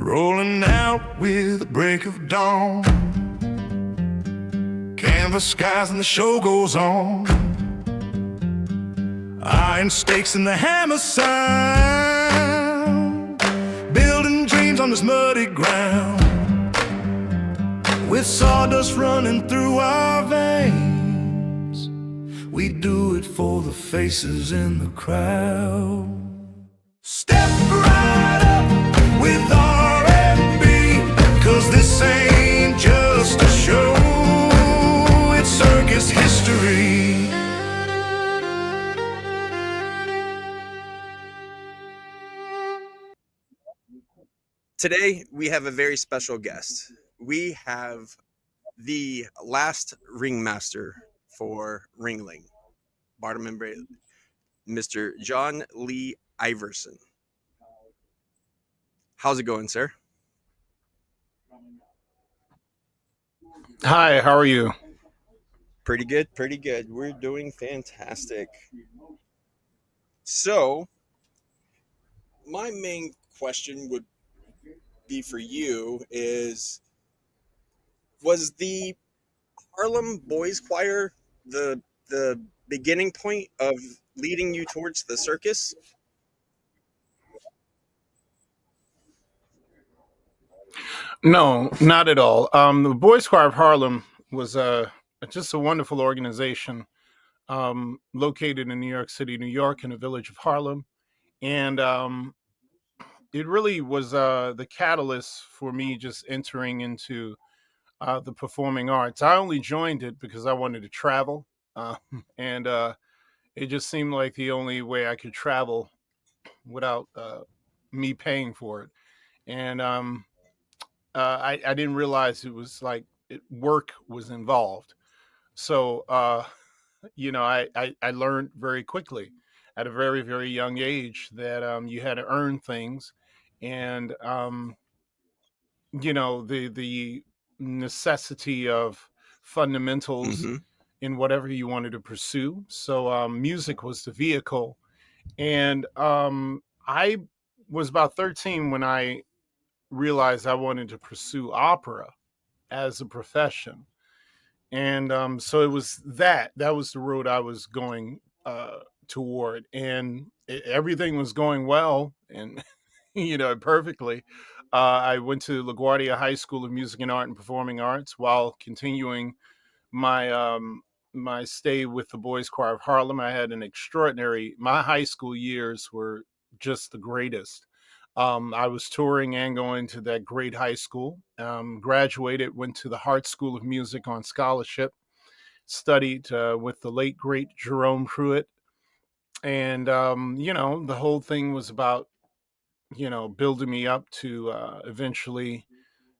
rolling out with the break of dawn. Canvas skies and the show goes on. Iron stakes and the hammer sound, building dreams on this muddy ground. With sawdust running through our veins, we do it for the faces in the crowd. Step right up with R&B, 'cause this ain't just a show, it's circus history. Today, we have a very special guest. We have the last ringmaster for Ringling, Barnum and Bailey, Mr. John Lee Iverson. How's it going, sir? Hi, how are you? Pretty good, pretty good. We're doing fantastic. So, my main question would be for you is, was the Harlem Boys Choir the beginning point of leading you towards the circus? No, not at all. The Boys Choir of Harlem was just a wonderful organization located in New York City, New York, in the village of Harlem. And it really was the catalyst for me just entering into the performing arts. I only joined it because I wanted to travel. Uh, and it just seemed like the only way I could travel without me paying for it. And I didn't realize it was like work was involved. So, I learned very quickly at a very, very young age that you had to earn things. And, the necessity of fundamentals Mm-hmm. in whatever you wanted to pursue. So, music was the vehicle. And I was about 13 when I realized I wanted to pursue opera as a profession. And so it was that was the road I was going toward. And everything was going well and, perfectly. I went to LaGuardia High School of Music and Art and Performing Arts while continuing my my stay with the Boys Choir of Harlem. I had an extraordinary. My high school years were just the greatest. I was touring and going to that great high school. Graduated, went to the Hart School of Music on scholarship. Studied with the late great Jerome Pruitt, and the whole thing was about building me up to eventually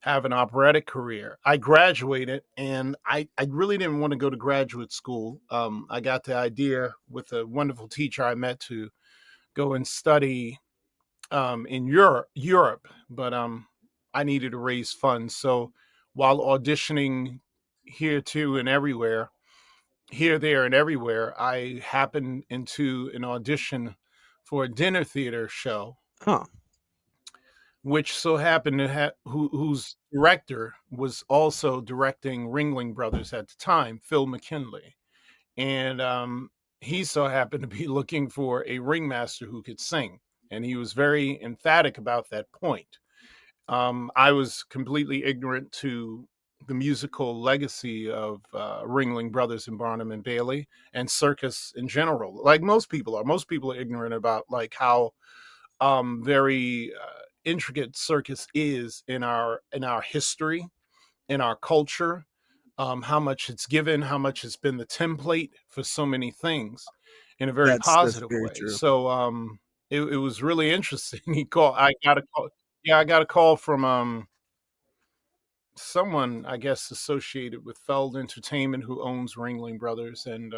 have an operatic career. I graduated and I really didn't want to go to graduate school. I got the idea with a wonderful teacher I met to go and study in Europe, but I needed to raise funds. So while auditioning here, too, and everywhere, here, there, and everywhere, I happened into an audition for a dinner theater show, Huh. which so happened to have whose director was also directing Ringling Brothers at the time, Phil McKinley, and he so happened to be looking for a ringmaster who could sing, and he was very emphatic about that point. I was completely ignorant to the musical legacy of Ringling Brothers and Barnum and Bailey and circus in general. Like most people are. Most people are ignorant about like how very intricate circus is in our history, in our culture, how much it's given, how much it's been the template for so many things in a very That's positive very way. true. So it was really interesting. He called. I got a call. Yeah, I got a call from someone I guess associated with Feld Entertainment who owns Ringling Brothers, and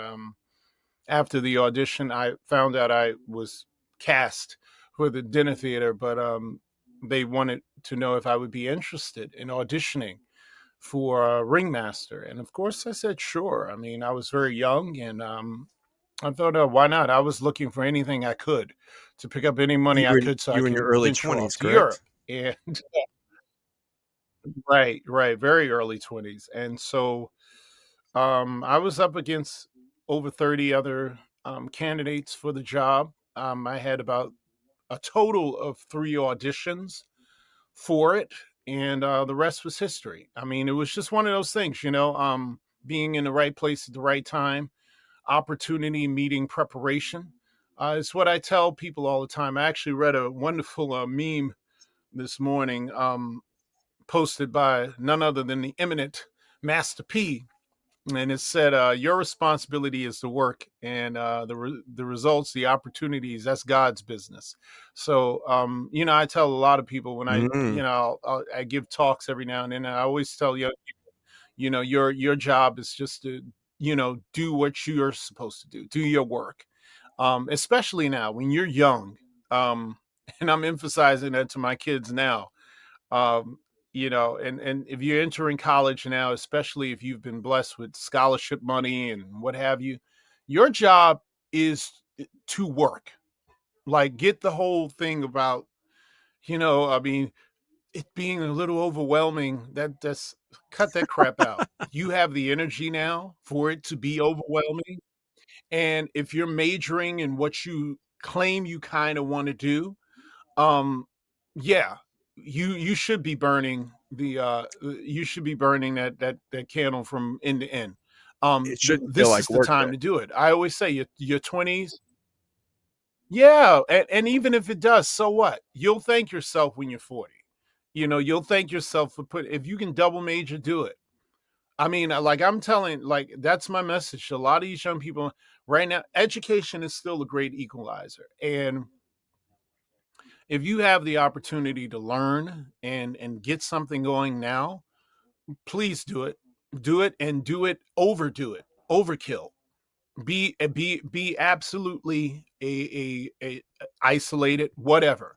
after the audition, I found out I was cast for the dinner theater, but they wanted to know if I would be interested in auditioning for ringmaster, and of course I said sure. I mean, I was very young, and I thought, why not? I was looking for anything I could to pick up any money You I were in could so I you were in your could early venture off 20s, to Europe. correct? And Right, right, very early 20s. And so I was up against over 30 other candidates for the job. I had about a total of 3 auditions for it, and the rest was history. I mean, it was just one of those things, being in the right place at the right time, opportunity meeting preparation. It's what I tell people all the time. I actually read a wonderful meme this morning, posted by none other than the eminent Master P, and it said, "Your responsibility is to work, and the results, the opportunities, that's God's business." So, I tell a lot of people when Mm, I give talks every now and then. And I always tell you, your job is just to do what you're supposed to do your work, especially now when you're young. Um, and I'm emphasizing that to my kids now. um, and if you're entering college now, especially if you've been blessed with scholarship money and what have you, your job is to work. Like, get the whole thing about, I mean, it being a little overwhelming. That's cut that crap out. You have the energy now for it to be overwhelming. And if you're majoring in what you claim you kind of want to do, yeah, you should be burning that candle from end to end. it shouldn't feel This is like the work time though. to do it. I always say your 20s. Yeah, and even if it does, so what? You'll thank yourself when you're 40. You'll thank yourself for if you can double major, do it. I mean, like I'm telling, like that's my message to a lot of these young people right now. Education is still a great equalizer, and if you have the opportunity to learn and get something going now, please do it. Do it, and overdo it, overkill. Be absolutely a isolated, whatever.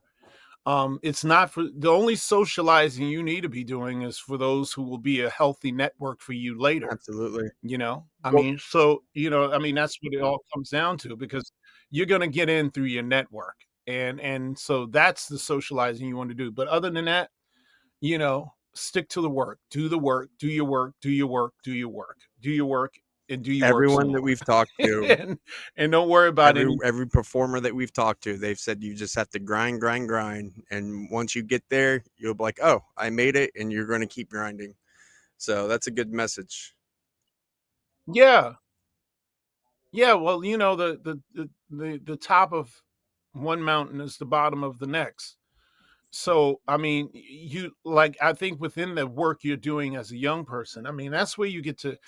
It's not for the only socializing you need to be doing is for those who will be a healthy network for you later. Absolutely. I Well, mean, that's what it all comes down to, because you're going to get in through your network. And so that's the socializing you want to do. But other than that, stick to the work, do the work, do your work, do your work, do your work, do your work, and do your work some everyone that more. we've talked to, and don't worry about every any. every performer that we've talked to, they've said you just have to grind, grind, grind, and once you get there, you'll be like, "Oh, I made it," and you're going to keep grinding. So that's a good message. Yeah. Yeah, well, the top of one mountain is the bottom of the next. So, I mean, I think within the work you're doing as a young person, I mean, that's where you get to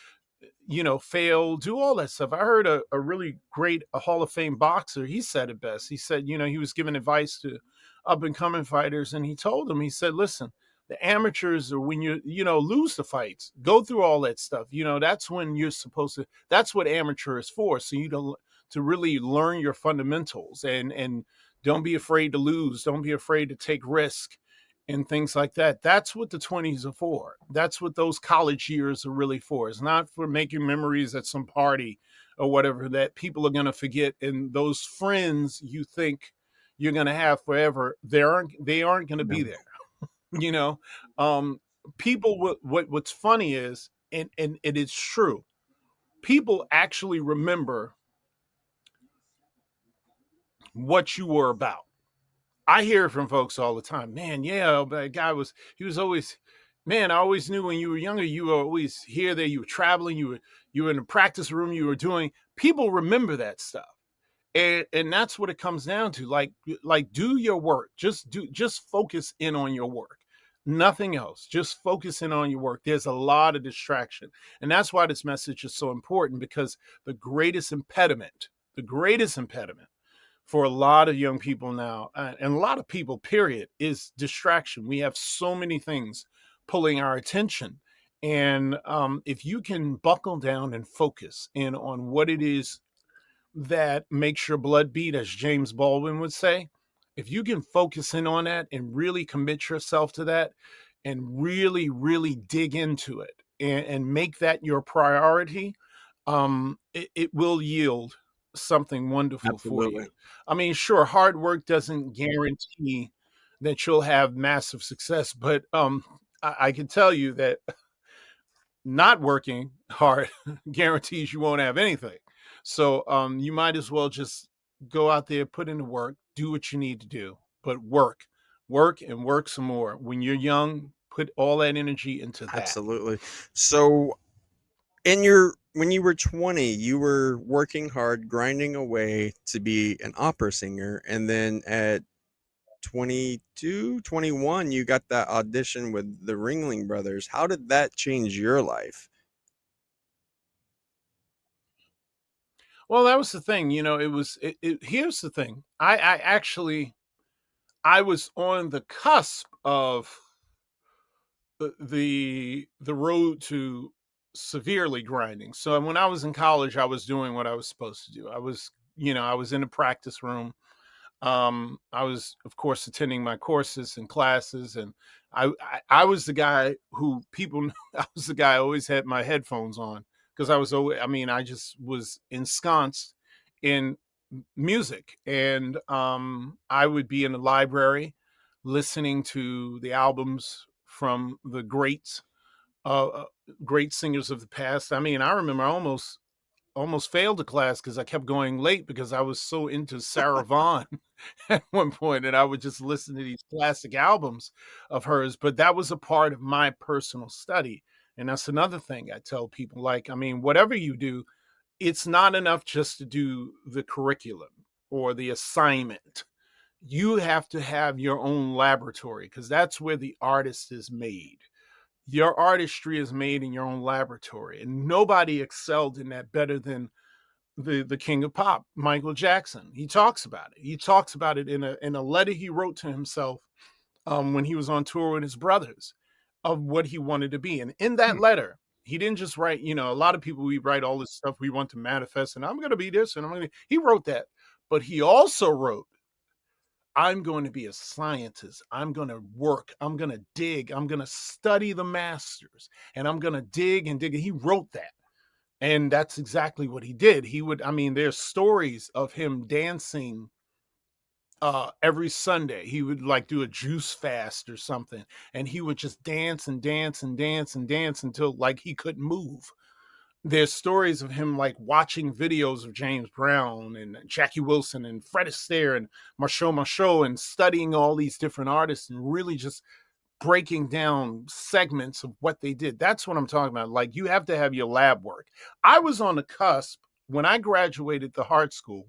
fail, do all that stuff. I heard a really great a Hall of Fame boxer. He said it best. He said, he was giving advice to up and coming fighters, and he told them, he said, listen, the amateurs are when lose the fights, go through all that stuff. That's when you're supposed to. That's what amateur is for. So you don't to really learn your fundamentals and don't be afraid to lose. Don't be afraid to take risk and things like that. That's what the 20s are for. That's what those college years are really for. It's not for making memories at some party or whatever that people are going to forget. And those friends you think you're going to have forever, they aren't going to be Yeah, there. You know, um, people. What's funny is, and it is true. People actually remember what you were about. I hear it from folks all the time. Man, yeah, that guy he was always, man, I always knew when you were younger, you were always here, there, you were traveling, you were in the practice room, you were doing, people remember that stuff. And that's what it comes down to. Like do your work. Just focus in on your work. Nothing else. Just focus in on your work. There's a lot of distraction. And that's why this message is so important, because the greatest impediment for a lot of young people now, and a lot of people, period, is distraction. We have so many things pulling our attention. And if you can buckle down and focus in on what it is that makes your blood beat, as James Baldwin would say, if you can focus in on that and really commit yourself to that and really, really dig into it and make that your priority, it will yield something wonderful for absolutely. you. I mean, sure, hard work doesn't guarantee that you'll have massive success, but I can tell you that not working hard guarantees you won't have anything. So you might as well just go out there, put in the work, do what you need to do, but work and work some more. When you're young, put all that energy into that. Absolutely. So in your when you were 20, you were working hard, grinding away to be an opera singer, and then at 22, 21, you got that audition with the Ringling Brothers. How did that change your life? Well, that was the thing, here's the thing. I actually I was on the cusp of the road to severely grinding. So when I was in college, I was doing what I was supposed to do. I was in a practice room. I was, of course, attending my courses and classes, and I was the guy who people knew. I was the guy I always had my headphones on because I was always. I mean, I just was ensconced in music, and I would be in the library listening to the albums from the uh, uh, great singers of the past. I mean, I remember I almost failed a class because I kept going late because I was so into Sarah Vaughan at one point, and I would just listen to these classic albums of hers. But that was a part of my personal study, and that's another thing I tell people. Like, I mean, whatever you do, it's not enough just to do the curriculum or the assignment. You have to have your own laboratory because that's where the artist is made. Your artistry is made in your own laboratory, and nobody excelled in that better than the king of pop, Michael Jackson. He talks about it. He talks about it in a letter he wrote to himself when he was on tour with his brothers of what he wanted to be. And in that Hmm. letter, he didn't just write, a lot of people, we write all this stuff we want to manifest, and I'm going to be this, and he wrote that. But he also wrote, I'm going to be a scientist. I'm going to work. I'm going to dig. I'm going to study the masters, and I'm going to dig and dig. And he wrote that. And that's exactly what he did. I mean, there's stories of him dancing every Sunday. He would like do a juice fast or something, and he would just dance and dance and dance and dance until like he couldn't move. There's stories of him like watching videos of James Brown and Jackie Wilson and Fred Astaire and Marceau and studying all these different artists and really just breaking down segments of what they did. That's what I'm talking about. Like, you have to have your lab work. I was on the cusp when I graduated the Hart School.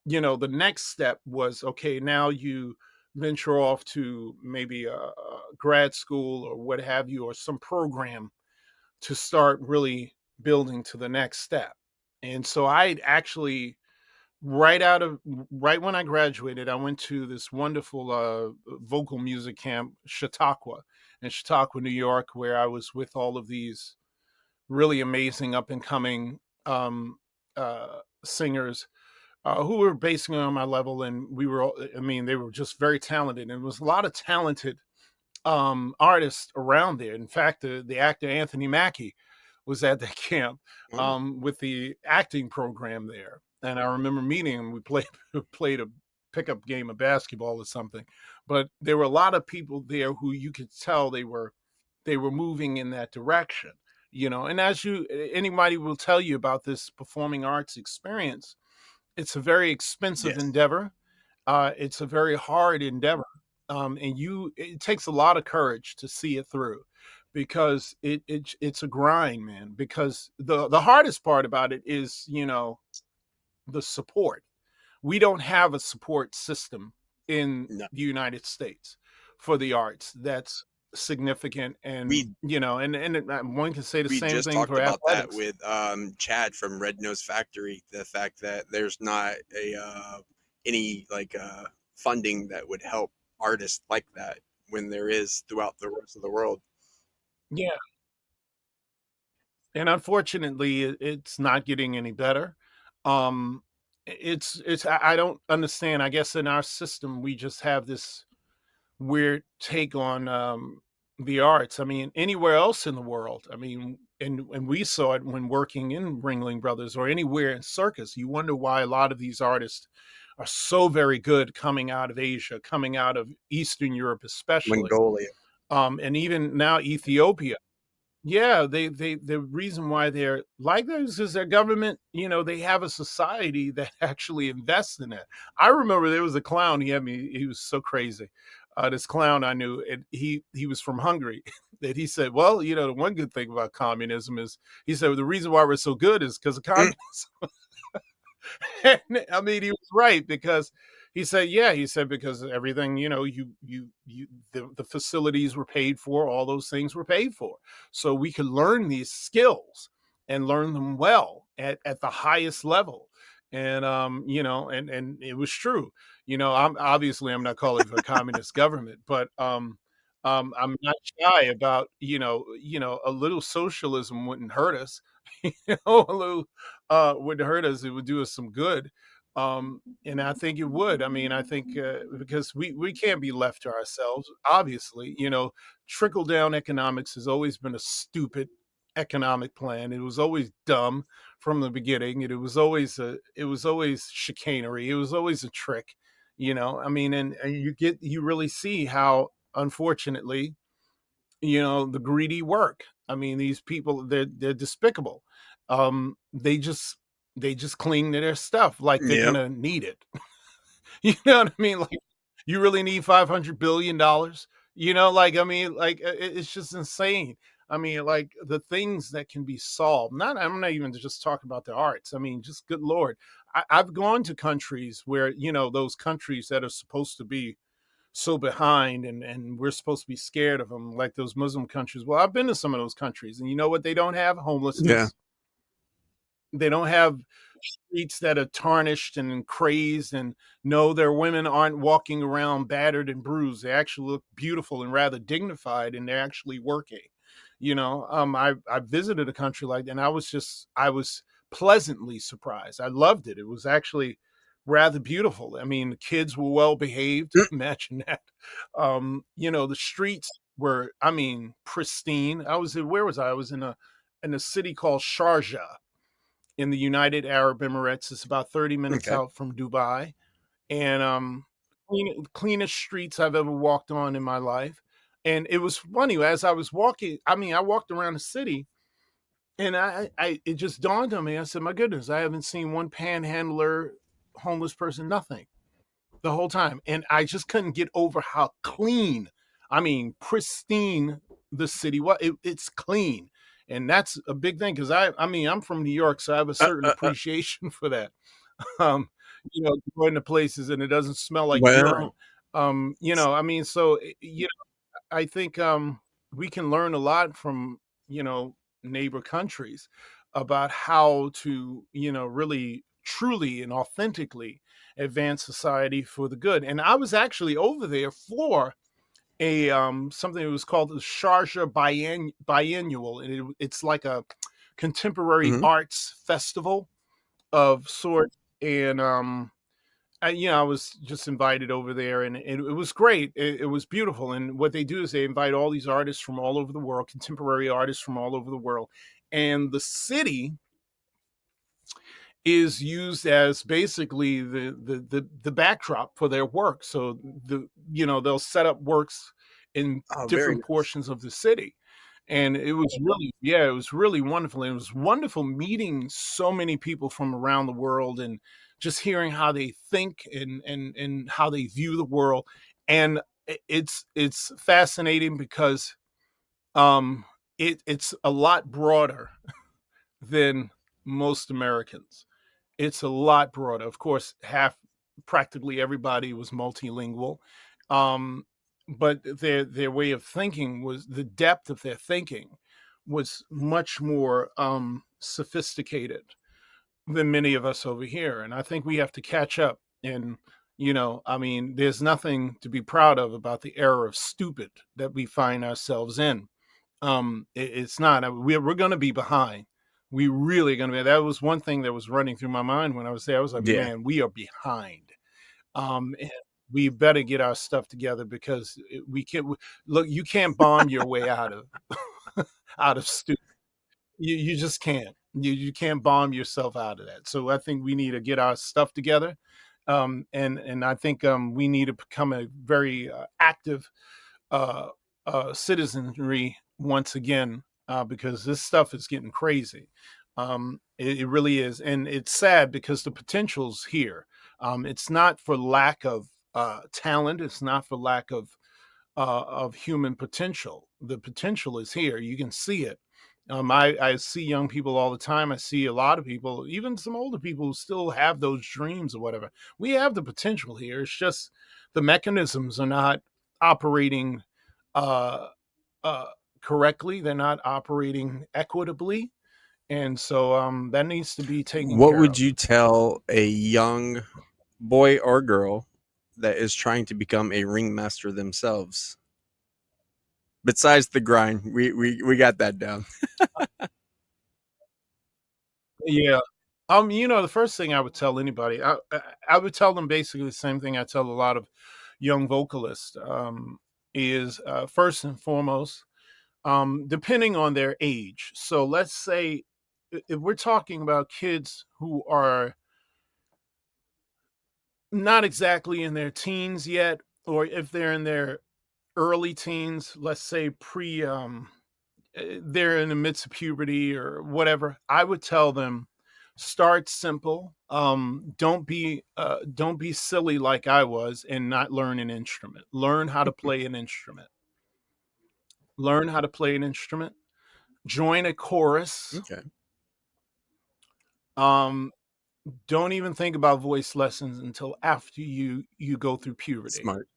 The next step was, okay, now you venture off to maybe a grad school or what have you, or some program to start really building to the next step. And so I actually right when I graduated, I went to this wonderful vocal music camp, Chautauqua, in Chautauqua, New York, where I was with all of these really amazing up and coming singers who were basically on my level, and I mean, they were just very talented, and there was a lot of talented artists around there. In fact, the actor Anthony Mackie was at that camp Oh, with the acting program there, and I remember meeting him. We played played a pickup game of basketball or something, but there were a lot of people there who you could tell they were moving in that direction. And as anybody will tell you about this performing arts experience, it's a very expensive yes. endeavor. It's a very hard endeavor, and it takes a lot of courage to see it through, because it's a grind, man. Because the hardest part about it is, the support. We don't have a support system in No. the United States for the arts that's significant, and We one can say the we same just thing talked for about that athletics. with Chad from Red Nose Factory. The fact that there's not a any like funding that would help artists like that when there is throughout the rest of the world. Yeah, and unfortunately, it's not getting any better. Um, I don't understand. I guess in our system, we just have this weird take on the arts. I mean, anywhere else in the world, I mean, and we saw it when working in Ringling Brothers or anywhere in circus. You wonder why a lot of these artists are so very good coming out of Asia, coming out of Eastern Europe, especially. Mongolia. And even now Ethiopia, yeah, they the reason why they're like this is their government, they have a society that actually invests in it. I remember there was a clown, he was so crazy. This clown I knew, and he was from Hungary. That he said, well, the one good thing about communism is, he said, the reason why we're so good is because of Mm, communism. And, I mean, he was right, because he said, yeah, he said, because everything, the facilities were paid for, all those things were paid for. So we could learn these skills and learn them well at the highest level. And and it was true. I'm not calling for a communist government, but I'm not shy about, a little socialism wouldn't hurt us. A little wouldn't hurt us. It would do us some good. And I think it would. I mean, I think because we can't be left to ourselves. Obviously, trickle down economics has always been a stupid economic plan. It was always dumb from the beginning. It was always chicanery. It was always a trick. I mean, and you really see how, unfortunately, the greedy work. I mean, these people, they're despicable. They just cling to their stuff like they're yep. gonna need it. You know what I mean? Like, you really need $500 billion. Like, I mean, like, it's just insane. I mean, like, the things that can be solved. I'm not even just talking about the arts. I mean, just good lord. I've gone to countries where, those countries that are supposed to be so behind, and we're supposed to be scared of them, like those Muslim countries. Well, I've been to some of those countries, and you know what they don't have? Yeah. Homelessness. They don't have streets that are tarnished and crazed, and no, their women aren't walking around battered and bruised. They actually look beautiful and rather dignified, and they're actually working. I visited a country like that, and I was pleasantly surprised. I loved it. It was actually rather beautiful. I mean, the kids were well behaved. Mm, Imagine that. The streets were, I mean, pristine. Where was I? I was in a city called Sharjah in the United Arab Emirates. It's about 30 minutes okay. out from Dubai, and cleanest streets I've ever walked on in my life. And it was funny, as I was walking. I mean, I walked around the city, and it just dawned on me. I said, "My goodness, I haven't seen one panhandler, homeless person, nothing the whole time." And I just couldn't get over how clean, I mean, pristine the city was. It's clean. And that's a big thing, because I mean, I'm from New York, so I have a Uh, certain uh, uh, appreciation for that. Um, going to places and it doesn't smell like urine. well, I mean, so I think we can learn a lot from, neighbor countries about how to, really truly and authentically advance society for the good. And I was actually over there for a something that was called the Sharjah Biennial, and it's like a contemporary mhm. arts festival of sorts. And I was just invited over there, and it was great. It was beautiful. And what they do is they invite all these artists from all over the world, contemporary artists from all over the world, and the city is used as basically the backdrop for their work. So they'll set up works in Oh, very different nice. portions of the city. And it was really, yeah, it was really wonderful. And it was wonderful meeting so many people from around the world, and just hearing how they think, and how they view the world. And it's fascinating because um it's a lot broader than most Americans. It's a lot broader. Of course, practically everybody was multilingual, um, but their way of thinking, was the depth of their thinking was much more sophisticated than many of us over here. And I think we have to catch up. And I mean, there's nothing to be proud of about the era of stupid that we find ourselves in. It's not. We're going to be behind. We really going to be. That was one thing that was running through my mind when I was there. I was like, Yeah. man, we are behind. And we better get our stuff together, because we can't. Look, you can't bomb your way out of out of stupid. You just can't. You can't bomb yourself out of that. So I think we need to get our stuff together. And I think we need to become a very active uh, citizenry once again, because this stuff is getting crazy. It really is, and it's sad because the potential's here. It's not for lack of talent. It's not for lack of human potential. The potential is here. You can see it. I see young people all the time. I see a lot of people, even some older people, who still have those dreams or whatever. We have the potential here. It's just the mechanisms are not operating uh, uh, correctly. They're not operating equitably, and so that needs to be taken What care would of. you tell a young boy or girl that is trying to become a ringmaster themselves? Besides the grind, we got that down. Yeah. The first thing I would tell anybody, I would tell them basically the same thing I tell a lot of young vocalists, is first and foremost, depending on their age. So let's say if we're talking about kids who are not exactly in their teens yet, or if they're in their early teens, let's say they're in the midst of puberty or whatever, I would tell them start simple. Don't be silly like I was and not learn an instrument. Learn how to play an instrument. Learn how to play an instrument. Join a chorus. Okay, Um, don't even think about voice lessons until after you go through puberty. smart.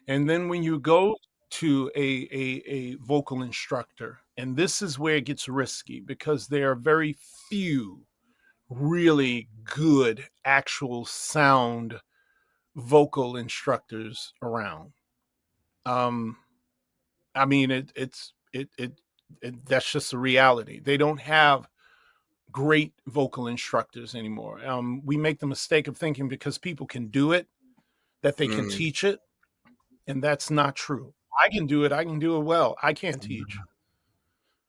And then when you go to a vocal instructor, and this is where it gets risky because there are very few really good actual sound vocal instructors around. Um, I mean, that's just a reality. They don't have great vocal instructors anymore. We make the mistake of thinking because people can do it that they can Mm. teach it, and that's not true. I can do it. I can do it well. I can't teach.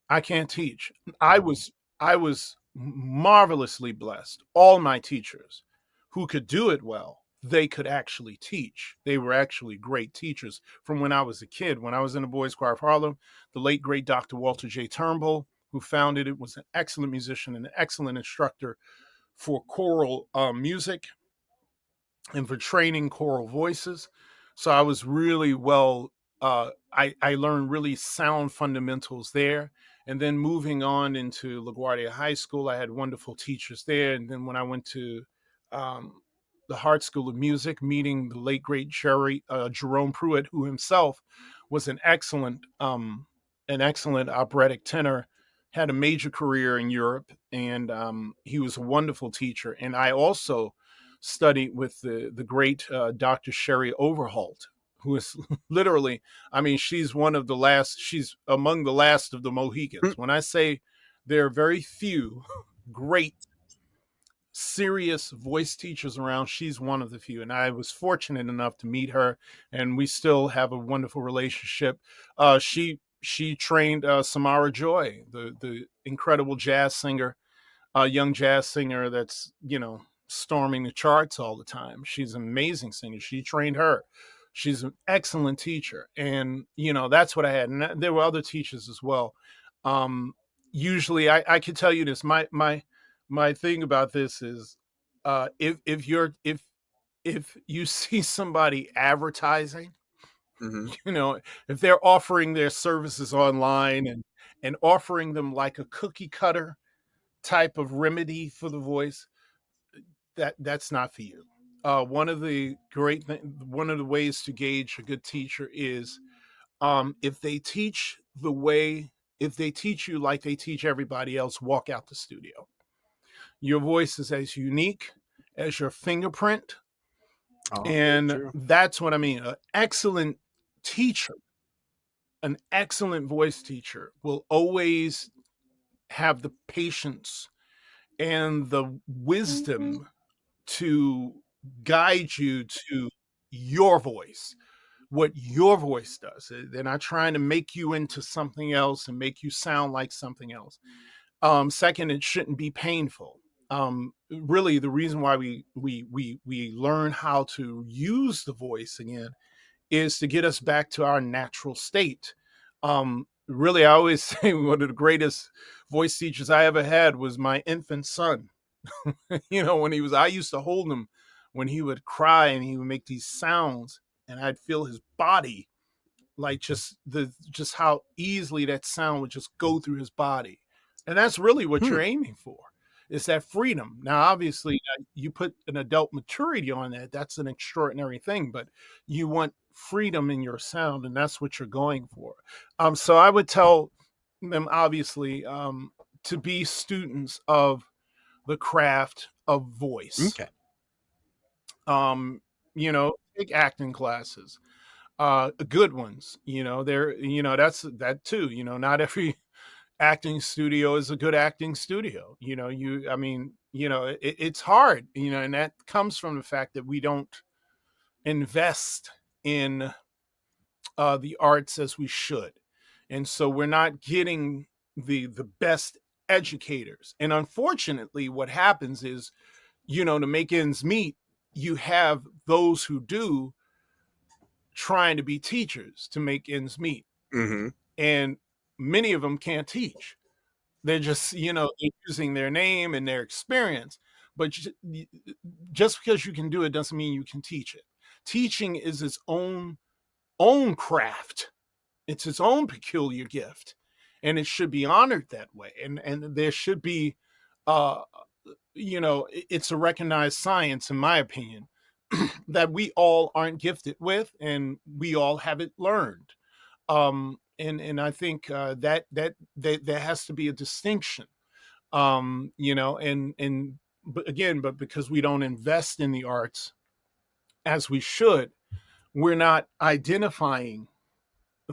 I can't teach. I was marvelously blessed. All my teachers who could do it well, they could actually teach. They were actually great teachers from when I was a kid. When I was in the Boys Choir of Harlem, the late great Dr. Walter J. Turnbull, who founded it, was an excellent musician and an excellent instructor for choral music and for training choral voices. So I was really well. I learned really sound fundamentals there, and then moving on into LaGuardia High School, I had wonderful teachers there. And then when I went to um, the Hart School of Music, meeting the late great Jerome Pruitt, who himself was an excellent operatic tenor, had a major career in Europe, and he was a wonderful teacher. And I also studied with the great Dr. Sherry Overholt, who is literally, I mean, she's one of the last, she's among the last of the Mohicans. When I say there are very few great, serious voice teachers around, she's one of the few. And I was fortunate enough to meet her, and we still have a wonderful relationship. She trained Samara Joy, the incredible jazz singer, a young jazz singer that's storming the charts all the time. She's an amazing singer. She trained her. She's an excellent teacher, and that's what I had. And there were other teachers as well. Usually, I could tell you this. My thing about this is, if you see somebody advertising, Hmm. you know, if they're offering their services online and offering them like a cookie cutter type of remedy for the voice, that's not for you. One of the ways to gauge a good teacher is if they teach the way, if they teach you like they teach everybody else, walk out the studio. Your voice is as unique as your fingerprint, Oh, very and true. that's what I mean. Teacher, an excellent voice teacher, will always have the patience and the wisdom to guide you to your voice, what your voice does. They're not trying to make you into something else and make you sound like something else. Second, it shouldn't be painful. Really, the reason why we learn how to use the voice again is to get us back to our natural state. Really, I always say one of the greatest voice teachers I ever had was my infant son. When I used to hold him when he would cry and he would make these sounds, and I'd feel his body, like just how easily that sound would just go through his body. And that's really what Hmm. you're aiming for, is that freedom. Now obviously, you put an adult maturity on that, that's an extraordinary thing, but you want freedom in your sound, and that's what you're going for. So I would tell them, obviously, to be students of the craft of voice. Okay. Take acting classes, good ones. That's that too. Not every acting studio is a good acting studio. I mean, it's hard. And that comes from the fact that we don't invest in the arts as we should, and so we're not getting the best educators. And unfortunately, what happens is, to make ends meet, you have those who do trying to be teachers to make ends meet. Mm-hmm. And many of them can't teach. They're just, they're using their name and their experience. But just because you can do it doesn't mean you can teach it. Teaching is its own craft. It's its own peculiar gift, and it should be honored that way. And there should be, uh, it's a recognized science, in my opinion, that we all aren't gifted with, and we all haven't learned. And I think that there has to be a distinction. And but again, but because we don't invest in the arts as we should, we're not identifying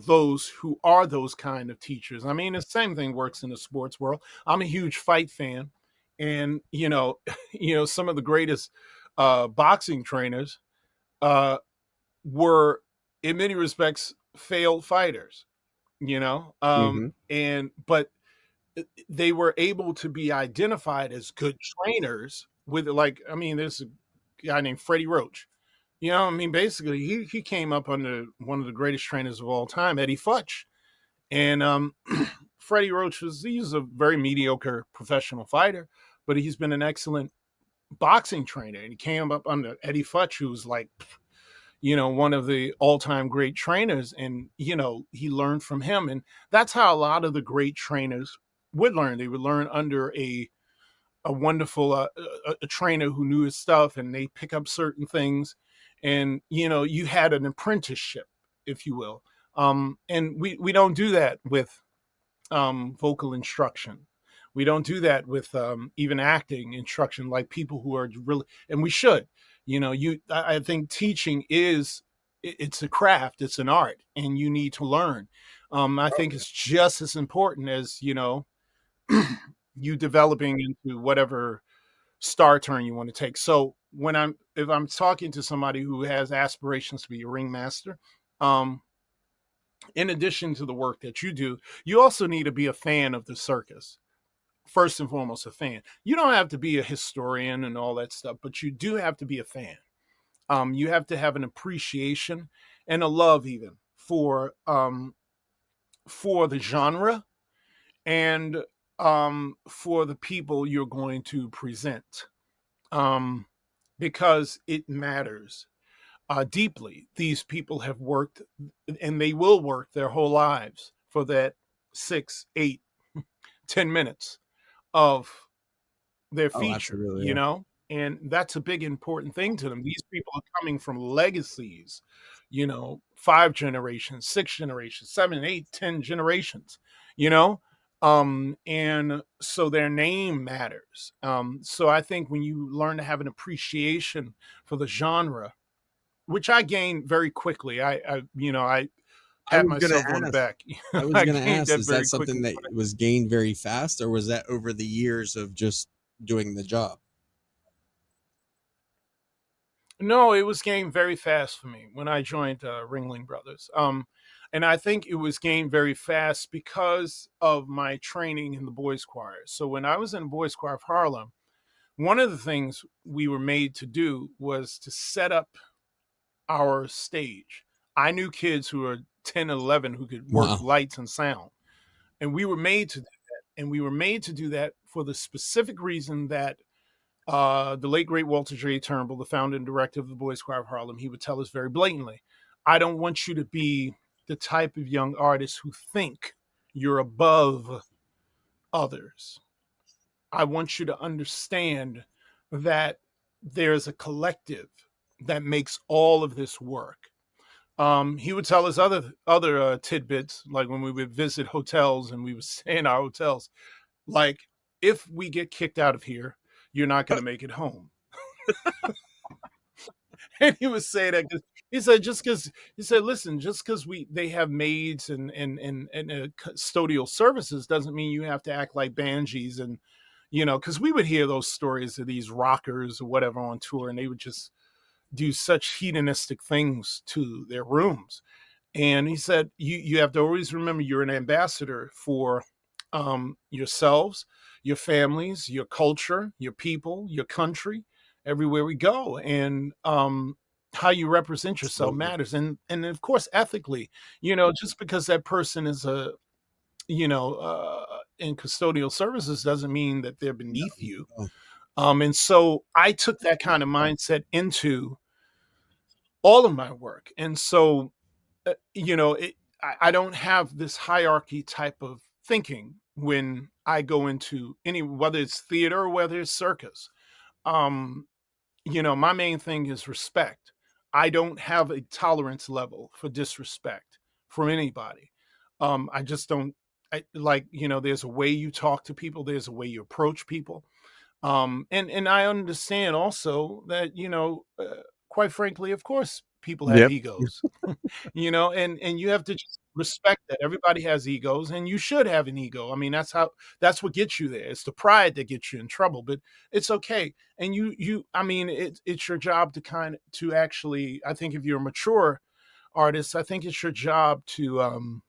those who are those kind of teachers. I mean, the same thing works in the sports world. I'm a huge fight fan, and some of the greatest boxing trainers uh, were, in many respects, failed fighters. Mm-hmm. And but they were able to be identified as good trainers with, like, I mean, there's a guy named Freddie Roach. I mean, basically, he came up under one of the greatest trainers of all time, Eddie Futch. And Freddie Roach he's a very mediocre professional fighter, but he's been an excellent boxing trainer. And he came up under Eddie Futch, who was like, one of the all-time great trainers. And, he learned from him. And that's how a lot of the great trainers would learn. They would learn under a wonderful a trainer who knew his stuff, and they pick up certain things. And, you had an apprenticeship, if you will. And we don't do that with vocal instruction. We don't do that with even acting instruction, like people who are really, and we should. I think teaching it's a craft, it's an art, and you need to learn. I think it's just as important as you developing into whatever star turn you want to take. So if I'm talking to somebody who has aspirations to be a ringmaster, um, in addition to the work that you do, you also need to be a fan of the circus. First and foremost, a fan. You don't have to be a historian and all that stuff, but you do have to be a fan. You have to have an appreciation and a love, even for the genre, and for the people you're going to present, um, because it matters deeply. These people have worked, and they will work their whole lives for that 6, 8, 10 minutes of their Oh, feature, absolutely. Yeah. and that's a big important thing to them. These people are coming from legacies, 5 generations, 6 generations, 7, 8, 10 generations, you know, and so their name matters. So I think when you learn to have an appreciation for the genre, which I gained very quickly, I I pat was gonna myself on the ask. back. I was I gonna gained ask, that is that very something quickly. that was gained very fast, or was that over the years of just doing the job? No, it was gained very fast for me when I joined Ringling Brothers. And I think it was gained very fast because of my training in the boys choir. So when I was in the boys choir of Harlem, one of the things we were made to do was to set up our stage, I knew kids who were 10 and 11 who could work Wow. lights and sound. And we were made to do that. And we were made to do that for the specific reason that the late great Walter J. Turnbull, the founder and director of the Boys Choir of Harlem, he would tell us very blatantly, I don't want you to be the type of young artist who think you're above others. I want you to understand that there's a collective that makes all of this work. He would tell us other tidbits, like when we would visit hotels and we would stay in our hotels, like, if we get kicked out of here, you're not going to make it home. And he would say that 'cause he said, just because he said, listen, just because they have maids and custodial services doesn't mean you have to act like banshees. And because we would hear those stories of these rockers or whatever on tour, and they would just do such hedonistic things to their rooms. And he said, you have to always remember you're an ambassador for yourselves, your families, your culture, your people, your country, everywhere we go. And how you represent yourself Absolutely. matters. And of course, ethically, just because that person is in custodial services doesn't mean that they're beneath you. No. And so I took that kind of mindset into all of my work. And so I don't have this hierarchy type of thinking when I go into whether it's theater or whether it's circus. Um, my main thing is respect. I don't have a tolerance level for disrespect from anybody. I just don't. There's a way you talk to people. There's a way you approach people. And I understand also that quite frankly, of course, people have Yep. egos. And you have to just respect that everybody has egos, and you should have an ego. I mean, that's what gets you there. It's the pride that gets you in trouble, but it's okay. And I mean, it's your job to actually, I think if you're a mature artist, I think it's your job to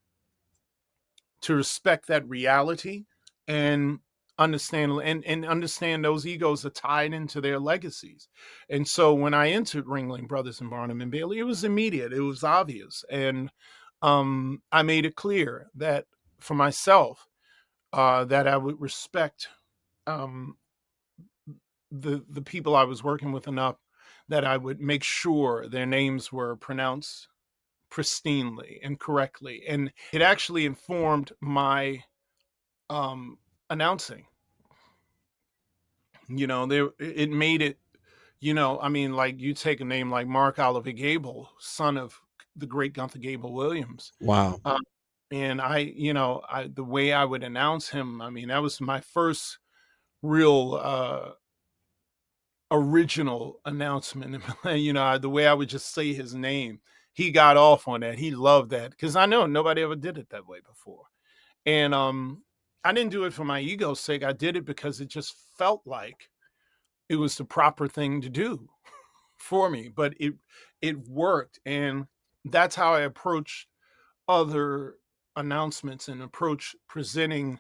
respect that reality and understand those egos are tied into their legacies. And so when I entered Ringling Brothers and Barnum and Bailey, it was immediate, it was obvious. And I made it clear that for myself, that I would respect um, the people I was working with enough that I would make sure their names were pronounced pristinely and correctly. And it actually informed my announcing. It made it. I mean, like, you take a name like Mark Oliver Gable, son of the great Gunther Gable Williams. Wow. And the way I would announce him, I mean, that was my first real original announcement. The way I would just say his name, he got off on that. He loved that because I know nobody ever did it that way before. And I didn't do it for my ego's sake. I did it because it just felt like it was the proper thing to do for me. But it worked, and that's how I approach other announcements and approach presenting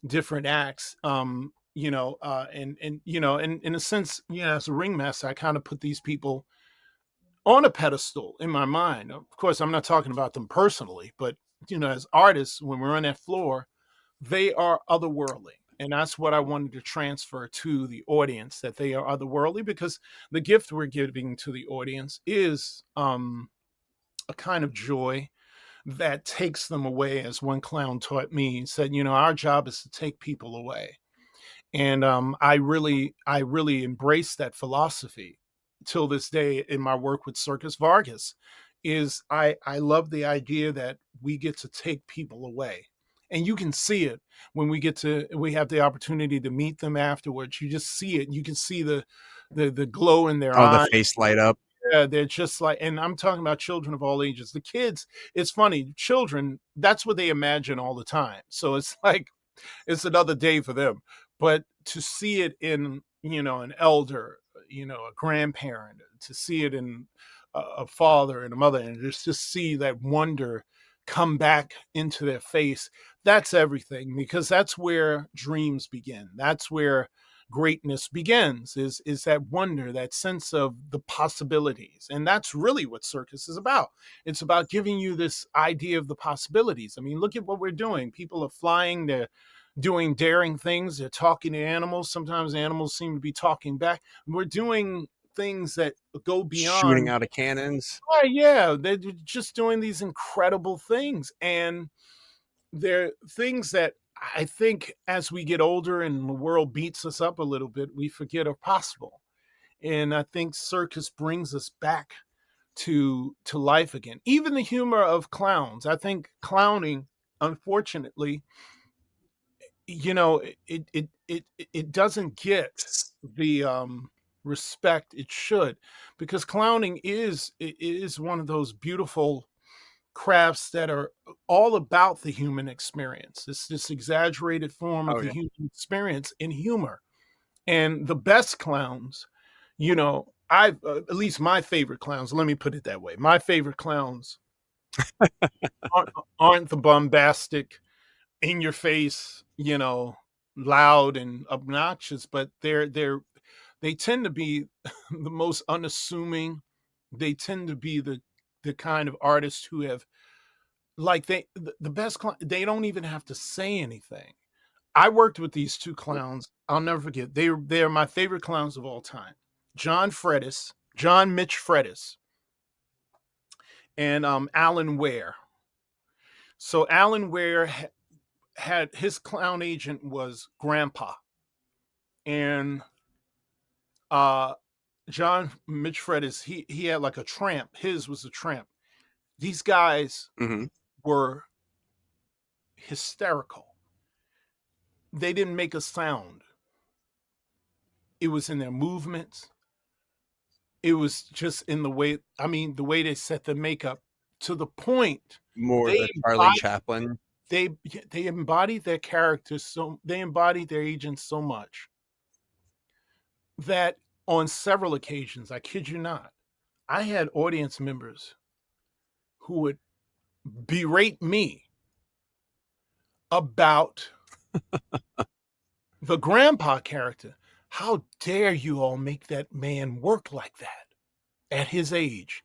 different acts. And in a sense, as a ringmaster, I kind of put these people on a pedestal in my mind. Of course, I'm not talking about them personally, but as artists, when we're on that floor, they are otherworldly. And that's what I wanted to transfer to the audience, that they are otherworldly, because the gift we're giving to the audience is a kind of joy that takes them away. As one clown taught me, he said, our job is to take people away. And I really embrace that philosophy till this day in my work with Circus Vargas. Is I love the idea that we get to take people away. And you can see it when we have the opportunity to meet them afterwards. You just see it. You can see the glow in their Oh, the eyes. face light up. Yeah, they're just like, and I'm talking about children of all ages. The kids, it's funny, children, that's what they imagine all the time. So it's like, it's another day for them. But to see it in, an elder, a grandparent, to see it in a father and a mother, and just see that wonder come back into their face, that's everything, because that's where dreams begin. That's where greatness begins, is that wonder, that sense of the possibilities. And that's really what circus is about. It's about giving you this idea of the possibilities. I mean, look at what we're doing. People are flying, they're doing daring things, they're talking to animals. Sometimes animals seem to be talking back. We're doing things that go Shooting beyond. out of cannons. Oh, yeah, they're just doing these incredible things. And they're things that I think as we get older and the world beats us up a little bit, we forget are possible. And I think circus brings us back to life again. Even the humor of clowns. I think clowning, unfortunately, it doesn't get the respect it should, because clowning is one of those beautiful crafts that are all about the human experience. It's this exaggerated form of Oh the yeah. human experience in humor. And the best clowns, at least my favorite clowns, let me put it that way. My favorite clowns aren't, aren't the bombastic, in your face, loud and obnoxious, but they tend to be the most unassuming. They tend to be the kind of artists who have, like, the best they don't even have to say anything. I worked with these two clowns. I'll never forget. They're my favorite clowns of all time. John Mitch Fredis, and Alan Ware. So Alan Ware had his clown agent was Grandpa, and uh John Mitch Fredis, he had like a tramp. His was a tramp. These guys Hmm. were hysterical. They didn't make a sound. It was in their movements. It was just in the way, I mean, the way they set the makeup, to the point More they the Charlie embodied, Chaplin. they they embodied their characters, so they embodied their agents so much that on several occasions, I kid you not, I had audience members who would berate me about the grandpa character. How dare you all make that man work like that at his age?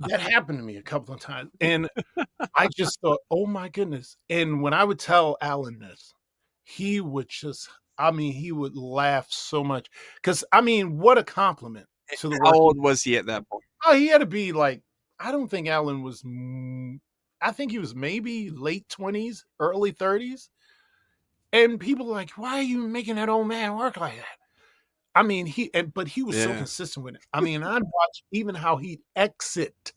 That happened to me a couple of times. And I just thought, oh my goodness. And when I would tell Alan this, he would just, I mean, he would laugh so much. Because, I mean, what a compliment to the How work. old was he at that point? Oh, he had to be like, I don't think Alan was, I think he was maybe late 20s, early 30s. And people are like, why are you making that old man work like that? I mean, but he was so Yeah. consistent with it. I mean, I'd watch even how he'd exit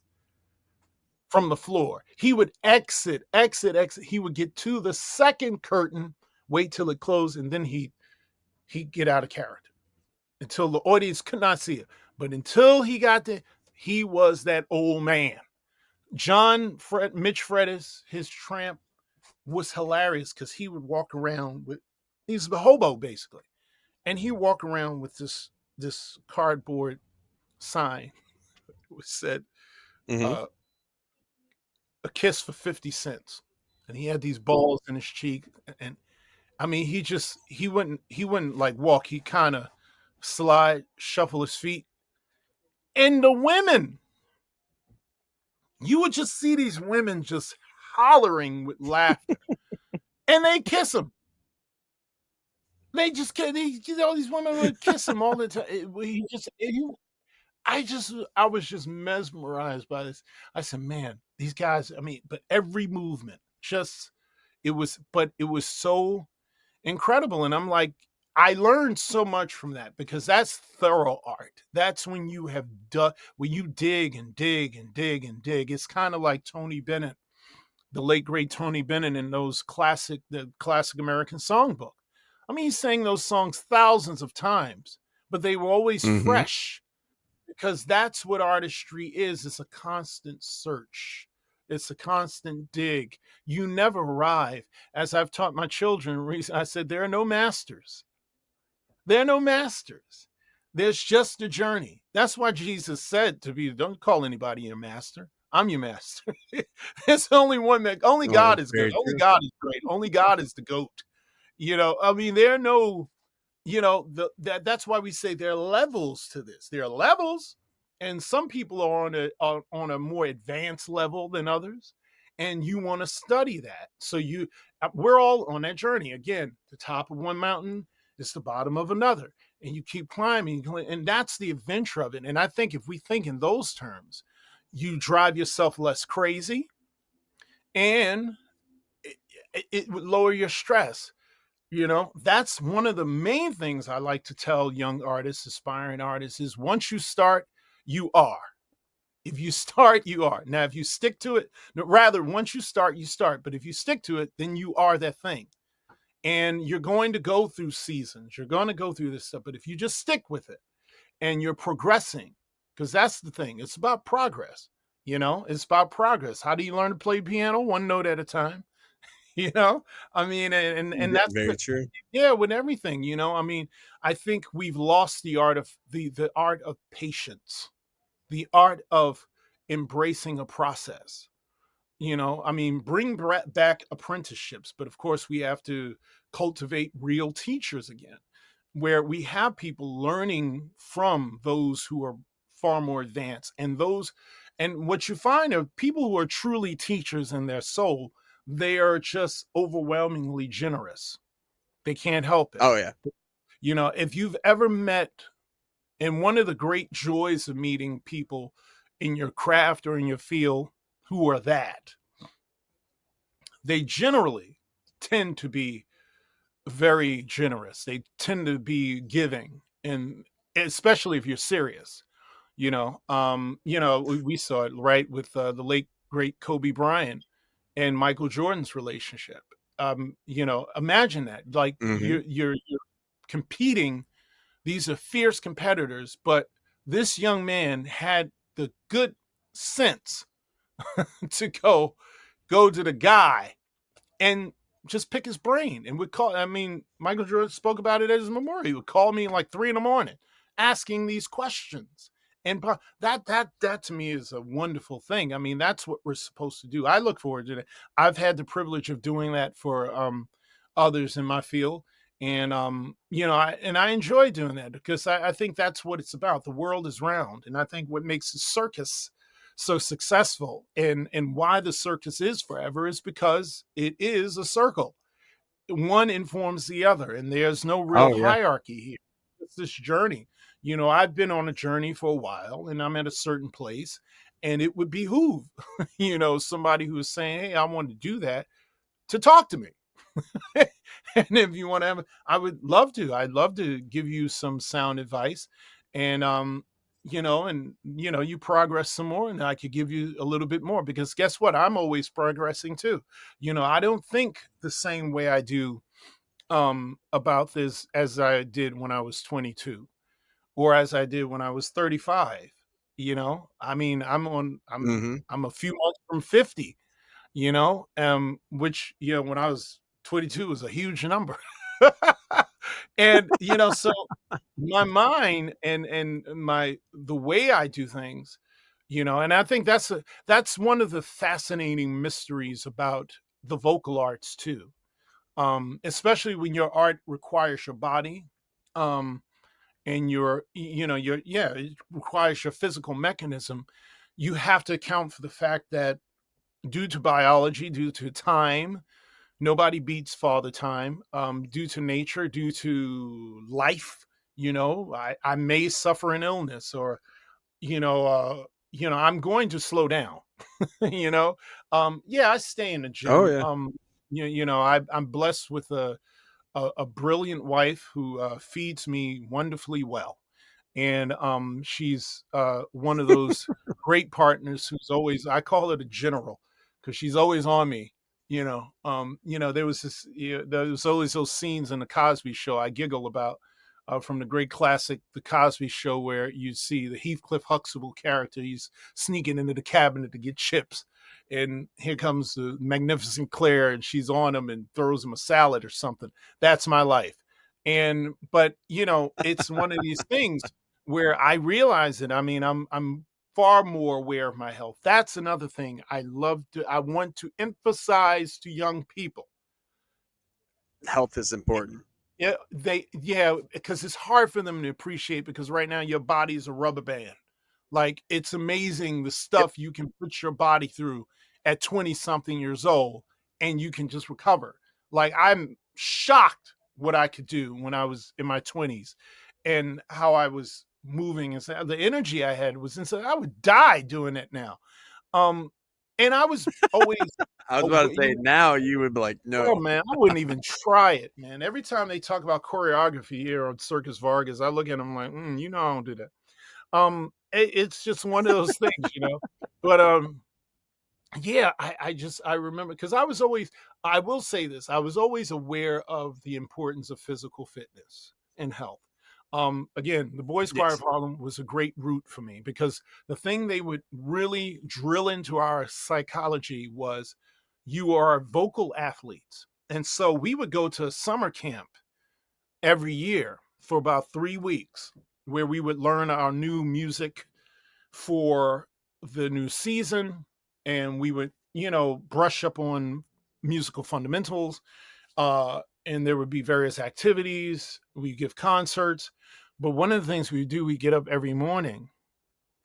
from the floor. He would exit. He would get to the second curtain, wait till it closed, and then he'd get out of character until the audience could not see it. But until he got there, he was that old man. Mitch Fredis, his tramp, was hilarious because he would walk around with, he's the hobo basically, and he walk around with this cardboard sign which said, Hmm. uh, "A kiss for 50 cents," and he had these balls in his cheek, and I mean, he wouldn't like walk. He kind of slide, shuffle his feet, and the women, you would just see these women just hollering with laughter, and they kiss him. They just all these women would kiss him all the time. I was just mesmerized by this. I said, man, these guys, I mean, but every movement, but it was so incredible. And I'm like, I learned so much from that, because that's thorough art. That's when you have done, when you dig and dig and dig and dig. It's kind of like Tony Bennett, the late great Tony Bennett, in the classic American songbook. I mean, he sang those songs thousands of times, but they were always Hmm. fresh, because that's what artistry is. It's a constant search. It's a constant dig. You never arrive. As I've taught my children recently, I said, there are no masters. There are no masters. There's just a journey. That's why Jesus said to be, don't call anybody your master. I'm your master. There's only one, only Well, God that's is good. very Only true. God is great. Only God is the goat. I mean, there are no, that's why we say there are levels to this. There are levels, and some people are on a more advanced level than others, and you want to study that. So we're all on that journey. Again, the top of one mountain is the bottom of another, and you keep climbing, and that's the adventure of it. And I think if we think in those terms, you drive yourself less crazy, and it would lower your stress. That's one of the main things I like to tell young artists, aspiring artists, is once you start, you are. If you start, you are. Now, if you stick to it, no, rather, once you start, you start. But if you stick to it, then you are that thing. And you're going to go through seasons. You're going to go through this stuff. But if you just stick with it and you're progressing, because that's the thing, it's about progress. It's about progress. How do you learn to play piano? One note at a time. you know I mean, and that's Very true. yeah, with everything. I mean, I think we've lost the art of patience, the art of embracing a process. I mean, bring back apprenticeships, but of course we have to cultivate real teachers again, where we have people learning from those who are far more advanced, and what you find are people who are truly teachers in their soul. They are just overwhelmingly generous. They can't help it. Oh yeah. If you've ever met, and one of the great joys of meeting people in your craft or in your field who are that, they generally tend to be very generous. They tend to be giving, and especially if you're serious. We saw it right with the late great Kobe Bryant and Michael Jordan's relationship. Imagine that. Like Hmm. you're competing. These are fierce competitors, but this young man had the good sense to go to the guy and just pick his brain, and would call. I mean, Michael Jordan spoke about it at his memorial. He would call me like 3 in the morning, asking these questions, and that to me is a wonderful thing. I mean, that's what we're supposed to do. I look forward to it. I've had the privilege of doing that for others in my field, and I enjoy doing that because I think that's what it's about. The world is round, and I think what makes the circus so successful, and why the circus is forever, is because it is a circle. One informs the other, and there's no real Oh yeah. hierarchy here. It's this journey. I've been on a journey for a while, and I'm at a certain place, and it would behoove somebody who is saying, hey, I want to do that, to talk to me. And if you want to have, I would love to. I'd love to give you some sound advice, and you progress some more, and I could give you a little bit more, because guess what? I'm always progressing too. I don't think the same way I do about this as I did when I was 22, or as I did when I was 35. I mean, Hmm. I'm a few months from 50, which, when I was 22 was a huge number. And, so my mind and the way I do things, and I think that's one of the fascinating mysteries about the vocal arts too. Especially when your art requires your body, um, and it requires your physical mechanism. You have to account for the fact that, due to biology, due to time, nobody beats Father Time. Due to nature, due to life, I may suffer an illness, or I'm going to slow down. you know, yeah, I stay in the Oh gym. yeah. I'm blessed with a brilliant wife who feeds me wonderfully well, and she's one of those great partners who's always, I call it a general, because she's always on me. There was there was always those scenes in the Cosby Show I giggle about, from the great classic The Cosby Show, where you see the Heathcliff Huxtable character. He's sneaking into the cabinet to get chips, and here comes the magnificent Claire, and she's on him and throws him a salad or something. That's my life. And but it's one of these things where I realize that, I mean, I'm far more aware of my health. That's another thing I want to emphasize to young people. health is important. Yeah, because it's hard for them to appreciate because right now your body is a rubber band. Like it's amazing the Yep. stuff you can put your body through at 20 something years old and you can just recover. Like I'm shocked what I could do when I was in my 20s and how I was moving and the energy I had was insane. I would die doing it now. Um and I was always I was about to aware, say now you would be like, oh no. man, I wouldn't even try it, man. Every time they talk about choreography here on Circus Vargas, I look at them like, you know, I don't do that. It's just one of those things, you know. But yeah, I remember because I was always, I will say this, I was always aware of the importance of physical fitness and health. Again, the Boys Choir of Yes. Harlem was a great route for me because the thing they would really drill into our psychology was you are vocal athletes. And so we would go to summer camp every year for about 3 weeks where we would learn our new music for the new season and we would, you know, brush up on musical fundamentals. And there would be various activities. We give concerts. But one of the things we do, we get up every morning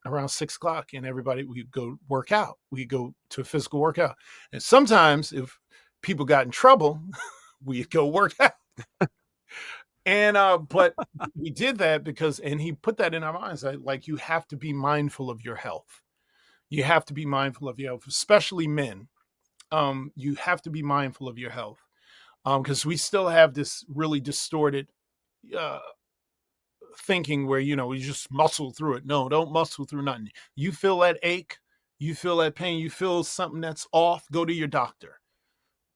around 6 o'clock and everybody, we go work out. We go to a physical workout. And sometimes if people got in trouble, we'd go work out. And but we did that because and he put that in our minds like you have to be mindful of your health. You have to be mindful of your health, especially men. You have to be mindful of your health because we still have this really distorted uh, thinking where you know you just muscle through it. No, don't muscle through nothing. You feel that ache, you feel that pain, you feel something that's off. Go to your doctor.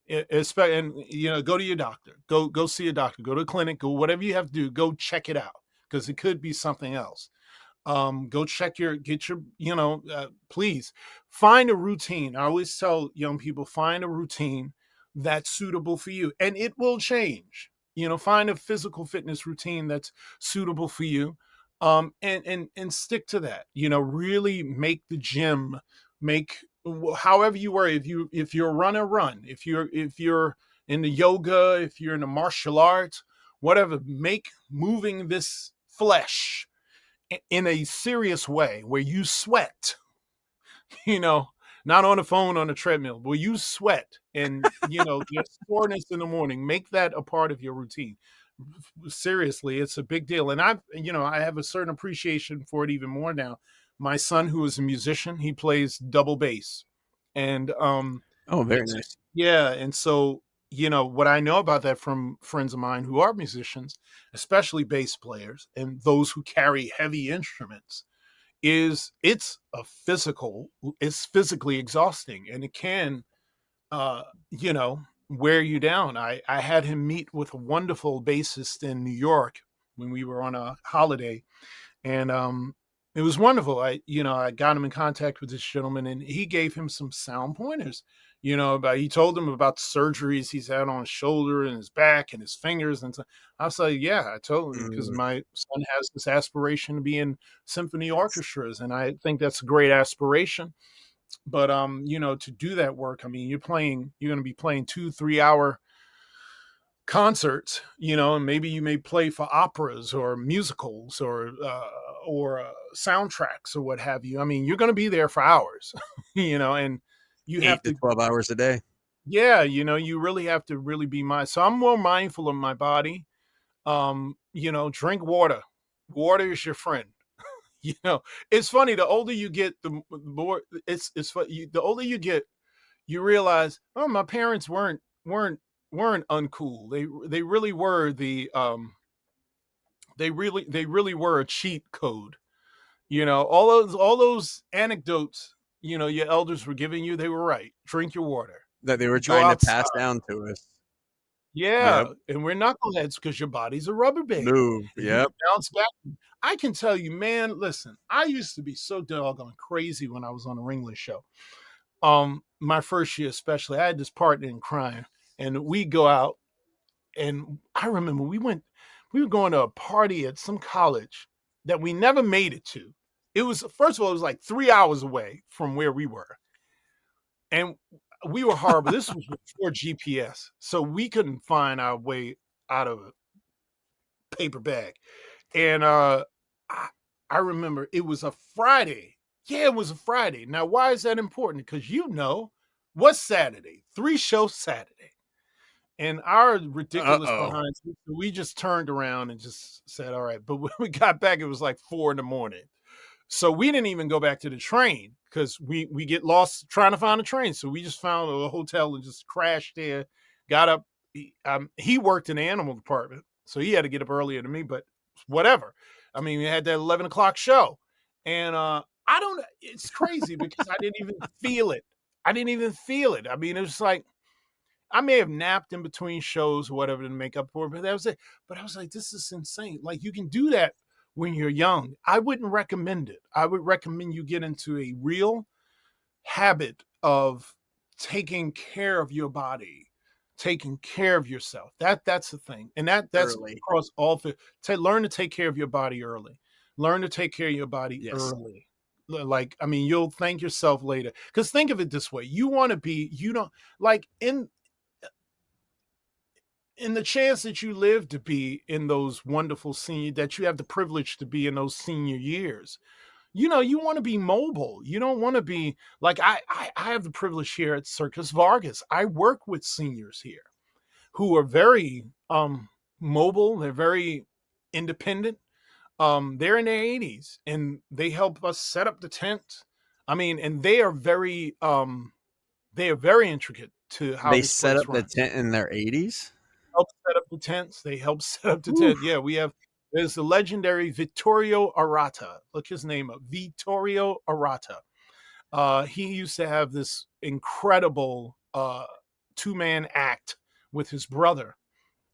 And you know, go to your doctor. Go see a doctor. Go to a clinic. Go whatever you have to do. Go check it out because it could be something else. Go check get your, you know, please find a routine. I always tell young people, find a routine that's suitable for you and it will change. You know, find a physical fitness routine that's suitable for you. And stick to that, you know, really make the gym, make however you were, if you're a runner, run, if you're in the yoga, if you're in the martial arts, whatever, make moving this flesh in a serious way where you sweat, you know, not on the phone on a treadmill, where you sweat and, you know, just soreness in the morning, make that a part of your routine. Seriously, it's a big deal. And you know, I have a certain appreciation for it even more now. My son, who is a musician, he plays double bass. And Oh, very it's nice. yeah, and so, you know, what I know about that from friends of mine who are musicians, especially bass players and those who carry heavy instruments, is it's physically exhausting and it can you know, wear you down. I had him meet with a wonderful bassist in New York when we were on a holiday and it was wonderful. I got him in contact with this gentleman and he gave him some sound pointers, you know, about he told him about the surgeries he's had on his shoulder and his back and his fingers. And so I was like, yeah, I told him because Mm. my son has this aspiration to be in symphony orchestras and I think that's a great aspiration. But you know, to do that work, I mean, you're gonna be playing 2 3 hour concerts, you know, and maybe you may play for operas or musicals or soundtracks or what have you. I mean, you're going to be there for hours, you know, and you have 8 to to, 12 hours a day. yeah, you know, you really have to really be so I'm more mindful of my body. You know, drink water. Water is your friend. You know, it's funny. The older you get, the more the older you get, you realize, oh, my parents weren't uncool. They really were they really were a cheat code. You know, all those anecdotes, you know, your elders were giving you, they were right. Drink your water. That they were Go trying to outside. pass down to us. Yeah, Yep. and we're knuckleheads because your body's a rubber band. Move. And you Yep. bounce back. I can tell you, man, listen, I used to be so doggone crazy when I was on the Ringling show. My first year especially, I had this partner in crime, and we go out, and I remember we were going to a party at some college that we never made it to. It was first of all, it was like 3 hours away from where we were, and we were horrible. This was before GPS, so we couldn't find our way out of a paper bag. And I, I remember it was a Friday. Yeah, it was a Friday. Now, why is that important? Because what's Saturday? Three shows Saturday. And our ridiculous Uh-oh. behinds, we just turned around and just said, all right. But when we got back, it was like 4 in the morning. So we didn't even go back to the train because we get lost trying to find a train. So we just found a hotel and just crashed there. Got up. He worked in the animal department, so he had to get up earlier than me. But whatever. I mean, we had that 11 o'clock show, and I don't. It's crazy because I didn't even feel it. I didn't even feel it. I mean, it was like I may have napped in between shows or whatever to make up for it, but that was it. But I was like, this is insane. Like you can do that when you're young. I wouldn't recommend it. I would recommend you get into a real habit of taking care of your body, taking care of yourself. That's the thing. And that's Early. across all learn to take care of your body early. Learn to take care of your body Yes. early. Like, I mean, you'll thank yourself later. Because think of it this way: you don't like in the chance that you live to be in those wonderful that you have the privilege to be in those senior years, you want to be mobile. You don't want to be like I have the privilege here at Circus Vargas. I work with seniors here who are very mobile. They're very independent. They're in their 80s and they help us set up the tent. I mean, and they are very intricate to how They this set place up the runs. tent in their 80s? Help set up the tents. They help set up the Oof. tent. Yeah, there's the legendary Vittorio Arata. Look his name up. Vittorio Arata. He used to have this incredible two-man act with his brother.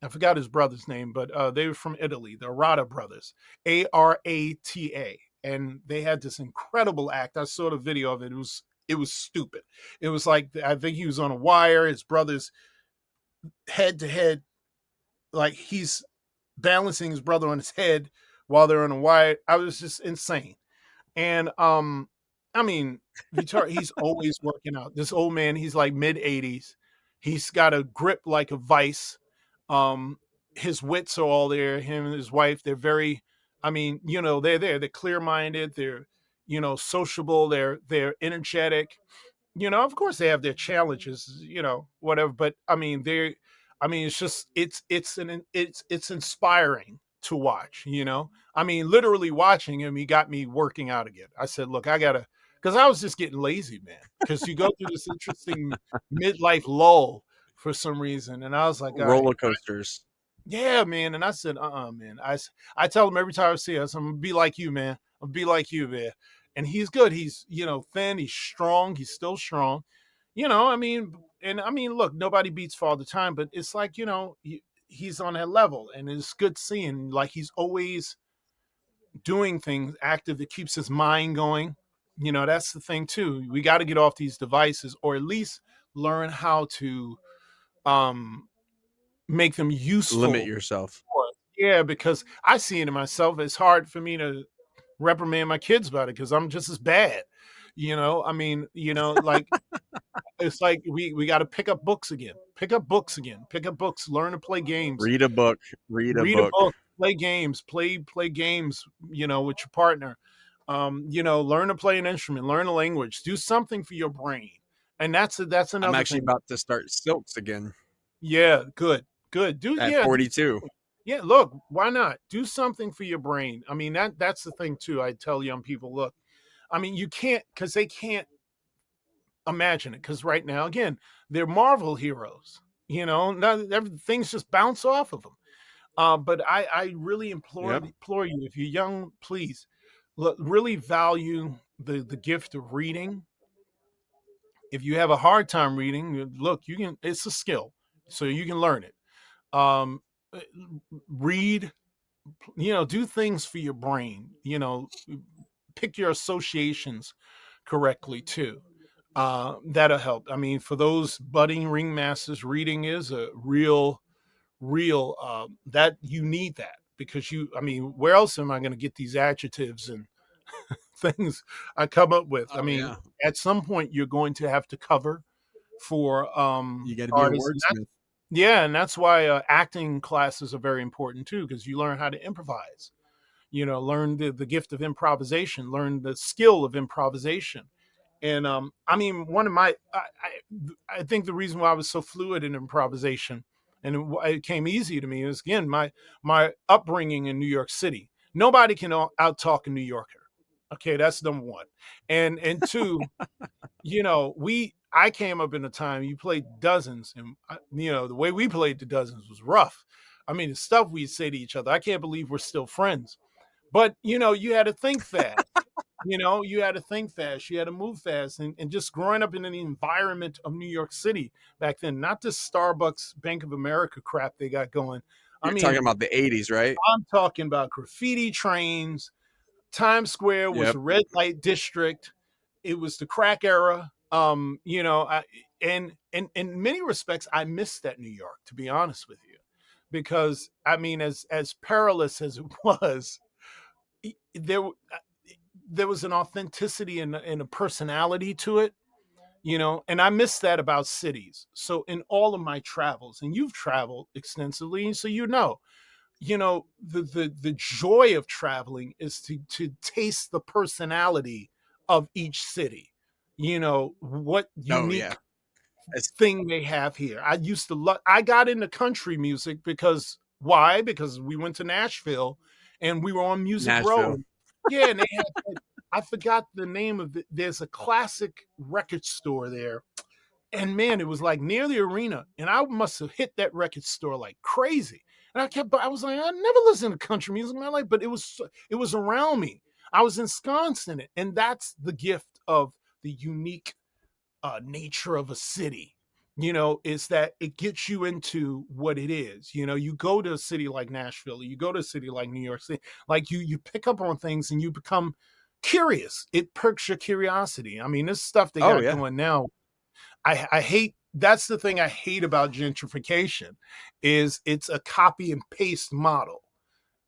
I forgot his brother's name, but they were from Italy, the Arata brothers, Arata. And they had this incredible act. I saw the video of it. It was stupid. It was like I think he was on a wire. His brother's head to head, like he's balancing his brother on his head while they're on a wire. I was just insane. And I mean, he's always working out. This old man, he's like mid 80s. He's got a grip like a vice. Um, his wits are all there. Him and his wife, they're very, I mean, they're there. They're clear minded. They're, sociable. They're energetic. Of course they have their challenges, whatever. But I mean, it's just it's inspiring to watch. I mean, literally watching him, he got me working out again. I said, look, I gotta, because I was just getting lazy, man. Because you go through this interesting midlife lull for some reason, and I was like, all right, Roller coasters. yeah, man. And I said, man. I tell him every time I see us, I'm gonna be like you, man. I'm gonna be like you, man. And he's good. He's, thin. He's strong. He's still strong. I mean, and I mean, look, nobody beats Father Time, but it's like, he's on that level, and it's good seeing like he's always doing things active that keeps his mind going. That's the thing too. We got to get off these devices, or at least learn how to um make them Limit useful. yourself. Yeah, because I see it in myself. It's hard for me to reprimand my kids about it because I'm just as bad. I mean, like it's like we got to pick up books again. Pick up books again. Pick up books. Learn to play games. Read a book. Read a Read a book. book. Play games. Play games. With your partner. Learn to play an instrument. Learn a language. Do something for your brain. And that's I'm another actually thing. about to start silks again Yeah, good. Do at yeah. 42. Yeah, look, why not? Do something for your brain. I mean, that's the thing too. I tell young people, look, I mean, you can't, because they can't imagine it. Because right now, again, they're Marvel heroes. Things just bounce off of them. But I really implore Yep. you, if you're young, please really value the gift of reading. If you have a hard time reading, look, you can. It's a skill, so you can learn it. Um, uh, Read, do things for your brain, pick your associations correctly too. That'll help. I mean, for those budding ringmasters, reading is a real that you need that, because I mean, where else am I going to get these adjectives and things I come up with? I Oh mean, yeah. at some point you're going to have to cover for You got to be a artists. And wordsmith. yeah, and that's why acting classes are very important too, because you learn how to improvise. Learn the gift of improvisation, learn the skill of improvisation. And I mean, one of my, I think the reason why I was so fluid in improvisation and it came easy to me is again my upbringing in New York City. Nobody can out talk a New Yorker. Okay, that's number one. And two, we I came up in a time you played dozens, and the way we played the dozens was rough. I mean, the stuff we'd say to each other. I can't believe we're still friends. But you had to think fast. You had to think fast. You had to move fast. And just growing up in the environment of New York City back then, not this Starbucks Bank of America crap they got going. I You're talking mean, about the 80s, right? I'm talking about graffiti trains. Times Square was Yep. a red light district. It was the crack era. And in many respects, I miss that New York, to be honest with you, because I mean, as perilous as it was, there there was an authenticity and a personality to it, and I miss that about cities. So in all of my travels, and you've traveled extensively, so the joy of traveling is to taste the personality of each city. What Oh unique yeah. It's thing they have here. I used to love. I got into country music because why? Because we went to Nashville and we were on Music Row. Nashville. Yeah, and they had. I forgot the name of it. There's a classic record store there, and man, it was like near the arena, and I must have hit that record store like crazy. And I was like, I never listened to country music in my life, but it was around me. I was ensconced in it, and that's the gift of the unique nature of a city. Is that it gets you into what it is. You go to a city like Nashville, or you go to a city like New York City, like you pick up on things and you become curious. It perks your curiosity. I mean, this stuff they Oh got yeah. going now, I hate. That's the thing I hate about gentrification, is it's a copy and paste model,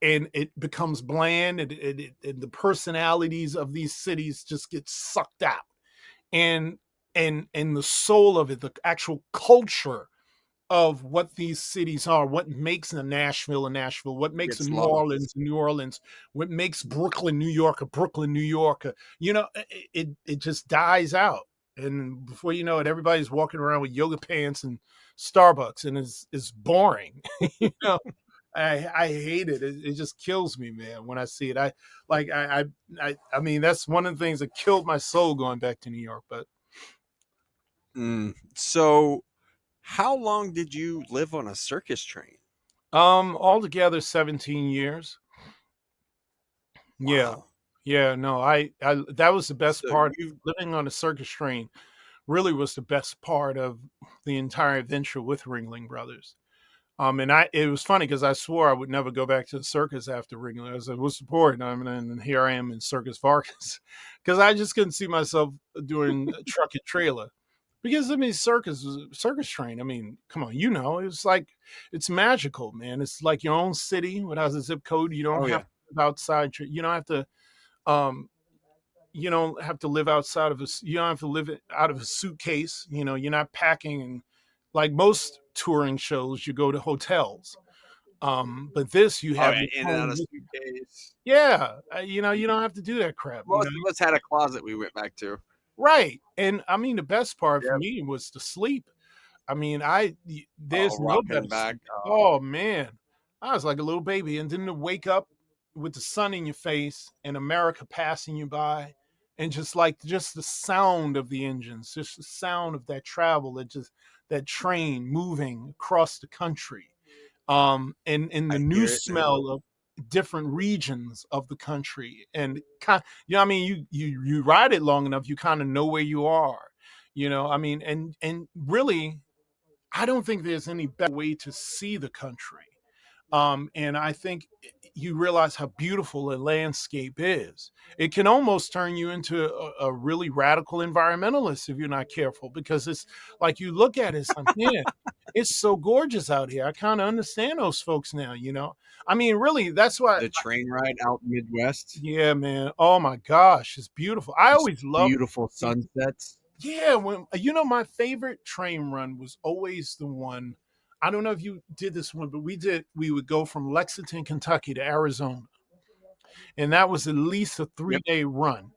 and it becomes bland, and the personalities of these cities just get sucked out, and and the soul of it, the actual culture of what these cities are, what makes a Nashville, what makes a Gets New lost. Orleans New Orleans, what makes Brooklyn, New York, a Brooklyn, New York. It just dies out, and before you know it, everybody's walking around with yoga pants and Starbucks, and it's boring. you know, I hate it. It just kills me, man, when I see it. I mean, that's one of the things that killed my soul going back to New York. But So, how long did you live on a circus train? altogether 17 years. Yeah. Wow. Yeah, no, I that was the best So part. you Living on a circus train really was the best part of the entire adventure with Ringling Brothers. And it was funny because I swore I would never go back to the circus after Ringling. I said, "What's the point?" And here I am in Circus Vargas because I just couldn't see myself doing a truck and trailer. Because I mean, circus train. I mean, come on, it's like it's magical, man. It's like your own city without a zip code. You don't Oh have yeah. to live outside. You don't have to. Um, you don't have to live outside of a. You don't have to live out of a suitcase. You're not packing, and like most touring shows, you go to hotels. But this, you Oh have yeah, your in and out own. of suitcase. Yeah, you don't have to do that crap. Most of us had a closet we went back to. Right. And I mean, the best part for Yep. me was to sleep. I mean, Oh, there's no better rocking back. sleep. Oh man, I was like a little baby, and then to wake up with the sun in your face and America passing you by, and just the sound of the engines, just the sound of that travel, that train moving across the country, and the I new hear it, man. smell of different regions of the country, and I mean, you ride it long enough, you kind of know where you are. I mean, and really, I don't think there's any better way to see the country. And I think you realize how beautiful a landscape is. It can almost turn you into a really radical environmentalist if you're not careful, because it's like you look at it, it's like, man, it's so gorgeous out here. I kind of understand those folks now. I mean, really, that's why. The train ride out Midwest. Yeah, man. Oh my gosh, it's beautiful. I Just always loved. beautiful sunsets. Yeah, when my favorite train run was always the one. I don't know if you did this one, but we would go from Lexington, Kentucky to Arizona. And that was at least a Yep. 3-day run.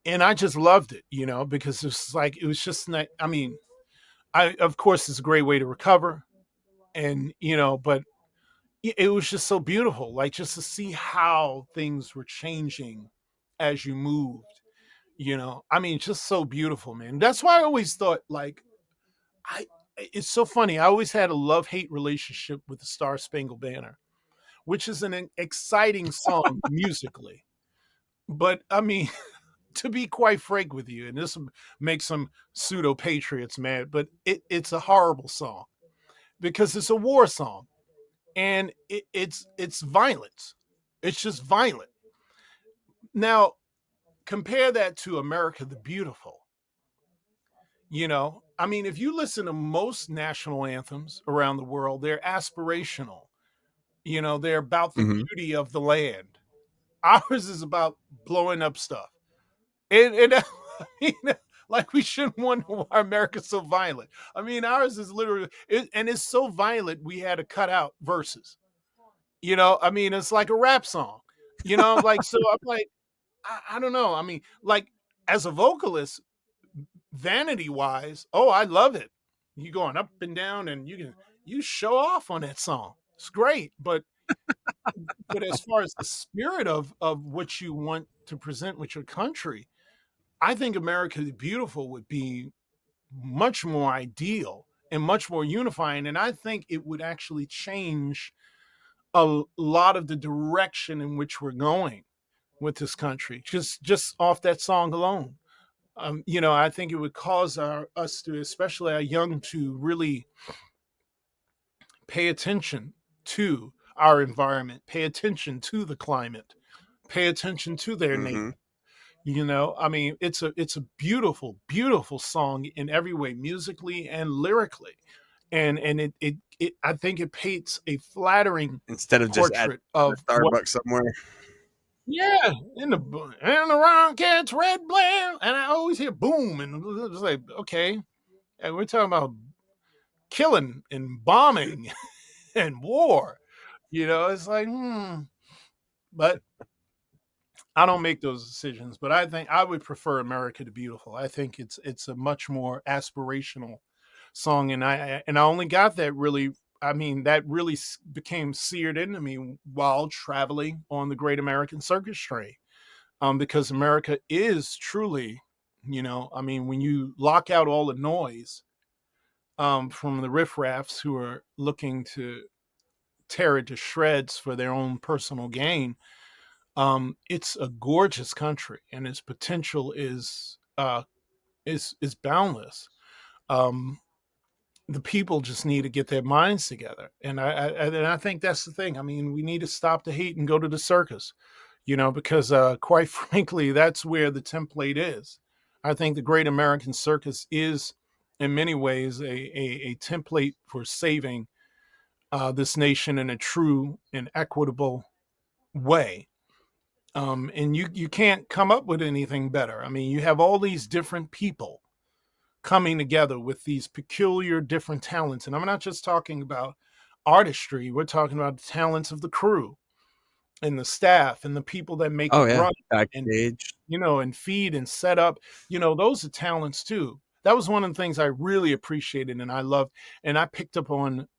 And I just loved it, because it's like it was just not, I mean, I of course it's a great way to recover and but it was just so beautiful, like just to see how things were changing as you moved, I mean, just so beautiful, man. That's why I always thought like I it's so funny. I always had a love-hate relationship with the Star Spangled Banner, which is an exciting song musically. But I mean, to be quite frank with you, and this will make some pseudo patriots mad, but it's a horrible song because it's a war song and it's violence. It's just violent. Now compare that to America the Beautiful. I mean, if you listen to most national anthems around the world, they're aspirational. They're about the Hmm. beauty of the land. Ours is about blowing up stuff. And I mean, like we shouldn't wonder why America's so violent. I mean, ours is literally, and it's so violent. We had to cut out verses. I mean, it's like a rap song. Like so. I'm like, I don't know. I mean, like as a vocalist, vanity wise, oh, I love it. You going up and down, and you show off on that song. It's great, but as far as the spirit of what you want to present with your country, I think America the Beautiful would be much more ideal and much more unifying. And I think it would actually change a lot of the direction in which we're going with this country, just off that song alone. I think it would cause us to, especially our young, to really pay attention to our environment, pay attention to the climate, pay attention to their nature. Hmm. I mean, it's a beautiful, beautiful song in every way, musically and lyrically, and it I think it paints a flattering Instead of just at portrait of a what. Starbucks somewhere. Yeah, in the Rockets, red blare, and I always hear boom, and it's like, okay, and we're talking about killing and bombing and war. It's like, but I don't make those decisions. But I think I would prefer America the Beautiful. I think it's a much more aspirational song, and I only got that really. I mean, that really became seared into me while traveling on the Great American Circus train. Because America is truly, I mean, when you lock out all the noise from the riffraffs who are looking to tear it to shreds for their own personal gain, it's a gorgeous country, and its potential is boundless. Um, the people just need to get their minds together, and I think that's the thing. I mean, we need to stop the hate and go to the circus, because quite frankly, that's where the template is. I think the Great American Circus is, in many ways, a template for saving this nation in a true and equitable way. And you can't come up with anything better. I mean, you have all these different people coming together with these peculiar different talents, and I'm not just talking about artistry. We're talking about the talents of the crew and the staff and the people that make it Oh yeah, run and backstage. and feed and set up. Those are talents too. That was one of the things I really appreciated and I loved, and I picked up on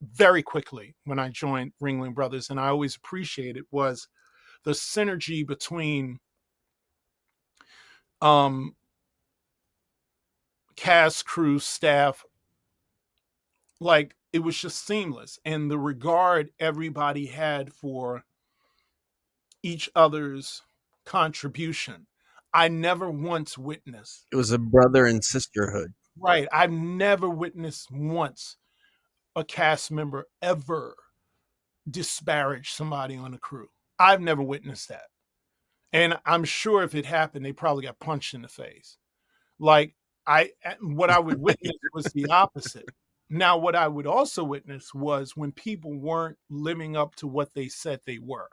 very quickly when I joined Ringling Brothers, and I always appreciated was the synergy between um, cast, crew, staff. Like it was just seamless, and the regard everybody had for each other's contribution. I never once witnessed. It was a brother and sisterhood. Right, I've never witnessed once a cast member ever disparage somebody on the crew. I've never witnessed that. And I'm sure if it happened, they probably got punched in the face. Like what I would witness was the opposite. Now, what I would also witness was when people weren't living up to what they said they were,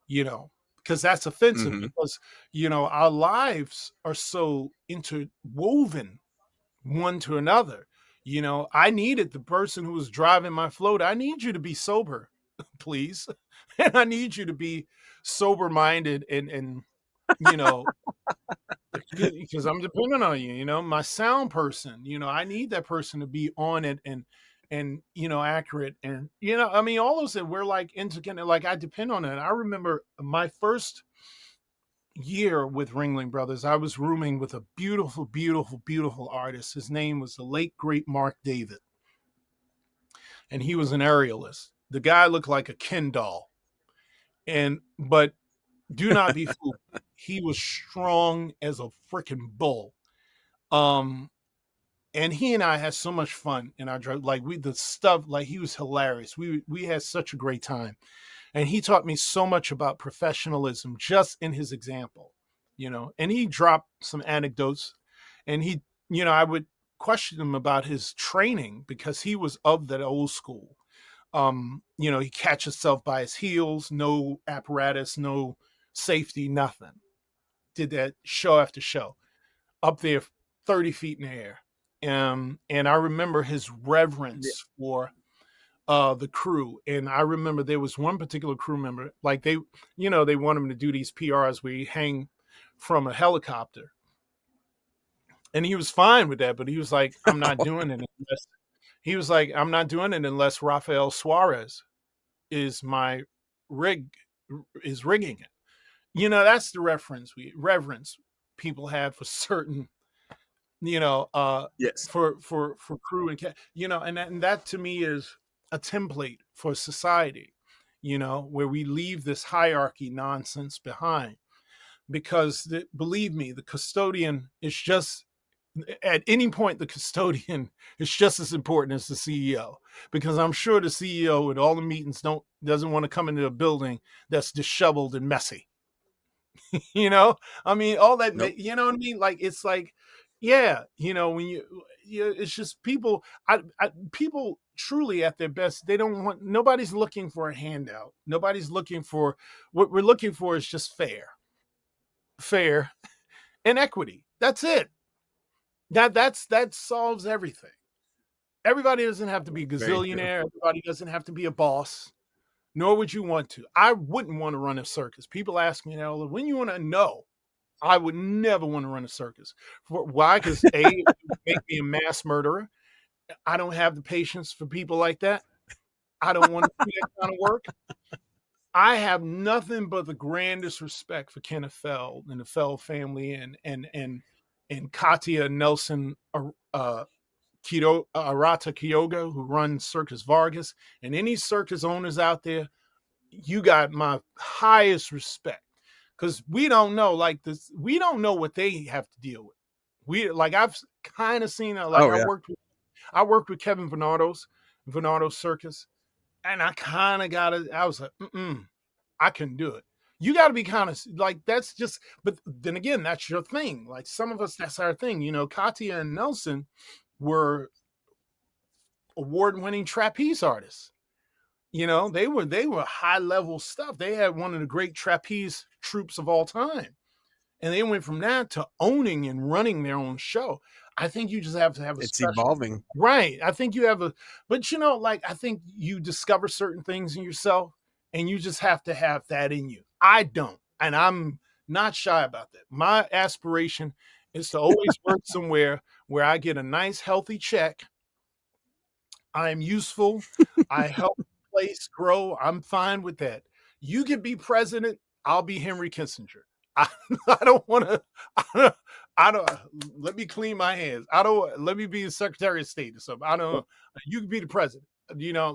you know. because that's offensive, Hmm. because our lives are so interwoven one to another. I needed the person who was driving my float. I need you to be sober, please. And I need you to be sober minded, and you know because I'm dependent on you. My sound person. I need that person to be on it, and accurate, and I mean, all those that we're like interconnected. Like, I depend on it. I remember my first year with Ringling Brothers, I was rooming with a beautiful, beautiful, beautiful artist. His name was the late great Mark David, and he was an aerialist. The guy looked like a Ken doll, but do not be fooled. He was strong as a freaking bull. Um, and he and I had so much fun in our drive. Like, the stuff, like, he was hilarious. We had such a great time, and he taught me so much about professionalism just in his example. And he dropped some anecdotes, and I would question him about his training, because he was of that old school. He catch himself by his heels, no apparatus, no safety, nothing. Did that show after show, up there 30 feet in the air. And I remember his Yeah. reverence for the crew. And I remember there was one particular crew member, like, they want him to do these PRs where he hang from a helicopter. And he was fine with that, but he was like, I'm not doing it unless Rafael Suarez is my rig is rigging it. That's the reverence people have for certain, you know, uh, Yes. for crew and that to me is a template for society, where we leave this hierarchy nonsense behind, because believe me, the custodian is just at any point the custodian is just as important as the CEO, because I'm sure the CEO at all the meetings doesn't want to come into a building that's disheveled and messy. I mean, all that, Nope. what I mean? Like, it's like, yeah, when it's just people. People truly at their best, they don't want. Nobody's looking for a handout. Nobody's looking for. What we're looking for is just fair, and equity. That's it. That solves everything. Everybody doesn't have to be a Very true. gazillionaire. Everybody doesn't have to be a boss. Nor would you want to. I wouldn't want to run a circus. People ask me now, when you want to know, I would never want to run a circus. Why? Because it would make me a mass murderer. I don't have the patience for people like that. I don't want to do that kind of work. I have nothing but the grandest respect for Kenneth Feld and the Feld family, and Katia Nelson, Arata Kyogo, who runs Circus Vargas, and any circus owners out there. You got my highest respect, because we don't know, like, this. We don't know what they have to deal with. I've kind of seen it. Like, Oh yeah. I worked with Kevin Bernardo's circus, and I kind of got it. I was like, I couldn't do it. You got to be kind of like, that's just. But then again, that's your thing. Like, some of us, that's our thing. Katia and Nelson were award-winning trapeze artists. They were high level stuff. They had one of the great trapeze troupes of all time. And they went from that to owning and running their own show. I think you just have to have a It's special. evolving. Right. I think you have but like, I think you discover certain things in yourself, and you just have to have that in you. I don't. And I'm not shy about that. My aspiration is to always work somewhere where I get a nice, healthy check. I'm useful. I help the place grow. I'm fine with that. You can be president. I'll be Henry Kissinger. I, I don't want to. I don't. Let me clean my hands. I don't. Let me be the Secretary of State or something. I don't know. You can be the president.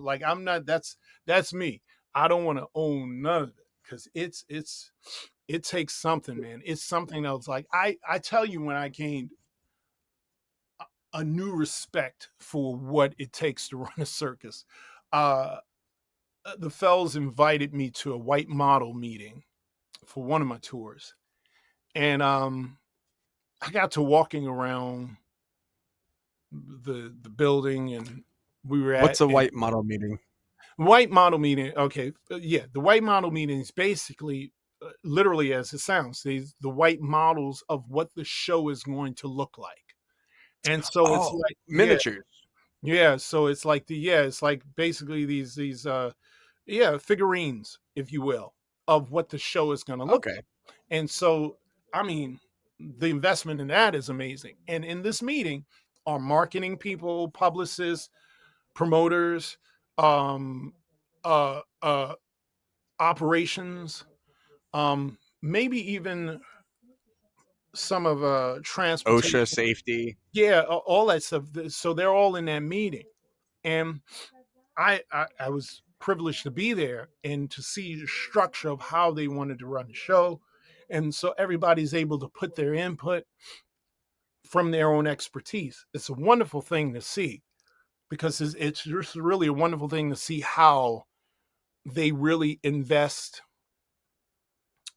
Like, I'm not. That's me. I don't want to own none of it, because it takes something, man. It's something else. Like, I tell you, when I gained a new respect for what it takes to run a circus. Uh, the Fells invited me to a white model meeting for one of my tours, and I got to walking around the building, and we were What's at a a white model meeting? white model meeting. Okay, yeah, the white model meeting is basically literally as it sounds, the white models of what the show is going to look like. And so it's Oh, like, yeah, miniatures. yeah. So it's like it's like basically these yeah, figurines, if you will, of what the show is going to look Okay. like. And so, I mean, the investment in that is amazing. And in this meeting are marketing people, publicists, promoters, um, uh, operations, maybe even some of OSHA transportation. safety. Yeah, all that stuff. So they're all in that meeting, and I was privileged to be there and to see the structure of how they wanted to run the show, and so everybody's able to put their input from their own expertise. It's a wonderful thing to see because it's just really a wonderful thing to see how they really invest,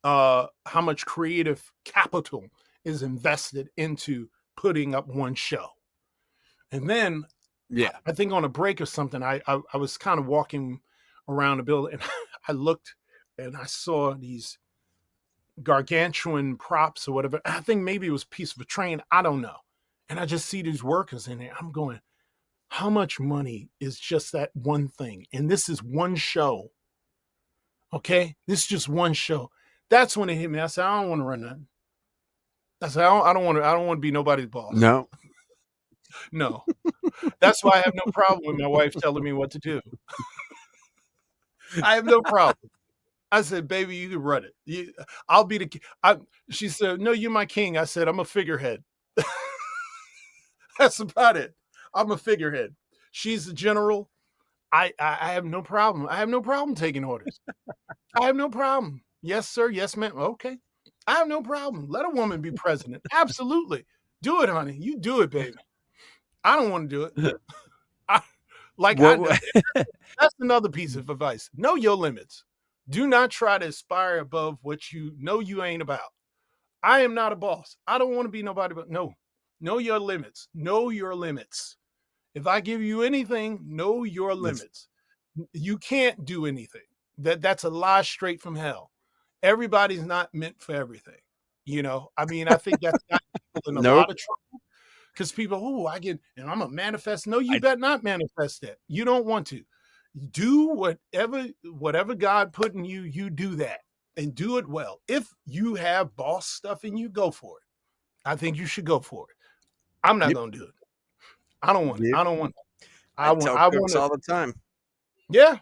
how much creative capital is invested into putting up one show. And then Yeah. I think on a break or something, I was kind of walking around the building and I looked and I saw these gargantuan props or whatever. I think maybe it was a piece of a train. I don't know. And I just see these workers in there. I'm going, how much money is just that one thing? And this is one show. Okay. This is just one show. That's when it hit me. I said, I don't want to run nothing. I said, I don't want to be nobody's boss. No. No. That's why I have no problem with my wife telling me what to do. I have no problem. I said, baby, you can run it. I'll be the she said, no, you're my king. I said, I'm a figurehead. That's about it. I'm a figurehead. She's the general. I have no problem. I have no problem taking orders. I have no problem. Yes, sir. Yes, ma'am. Okay. I have no problem. Let a woman be president. Absolutely. Do it, honey. You do it, baby. I don't want to do it. I, What? that's another piece of advice. Know your limits. Do not try to aspire above what you know you ain't about. I am not a boss. I don't want to be nobody but no. Know your limits. Know your limits. If I give you anything, know your limits. You can't do anything. That's a lie straight from hell. Everybody's not meant for everything. You know, I mean, I think that's got people in a Nope. lot of trouble because people, oh, I get, and I'm a manifest. No, you I better not manifest that. You don't want to. Do whatever God put in you, you do that and do it well. If you have boss stuff in you, go for it. I think you should go for it. I'm not Yep. gonna do it. I don't want it. Yep. I don't want it. I tell I want cooks to, all the time. yeah.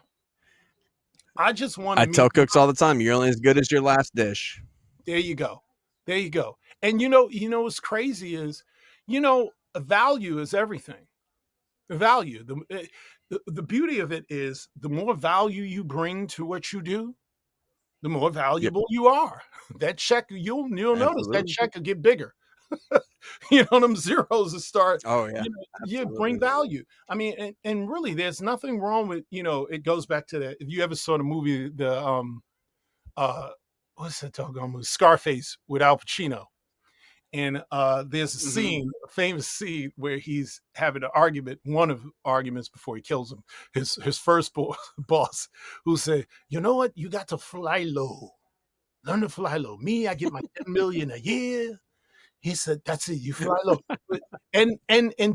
I just want I to tell meet. cooks all the time. You're only as good as your last dish. There you go. There you go. And you know what's crazy is, value is everything. The value, the beauty of it is the more value you bring to what you do, the more Yep. valuable you are. That check, you'll notice that Absolutely. check will get bigger. Them zeros will start, Oh yeah. you bring Absolutely. value. I mean, and really there's nothing wrong with, it goes back to that. If you ever saw the movie, uh what's that doggone movie? Scarface with Al Pacino. And there's a Hmm. scene, a famous scene where he's having an argument, one of arguments before he kills him. His first boss, who said, "You know what? You got to fly low. Learn to fly low. Me, I get my 10 million a year." He said, "That's it. You fly low." And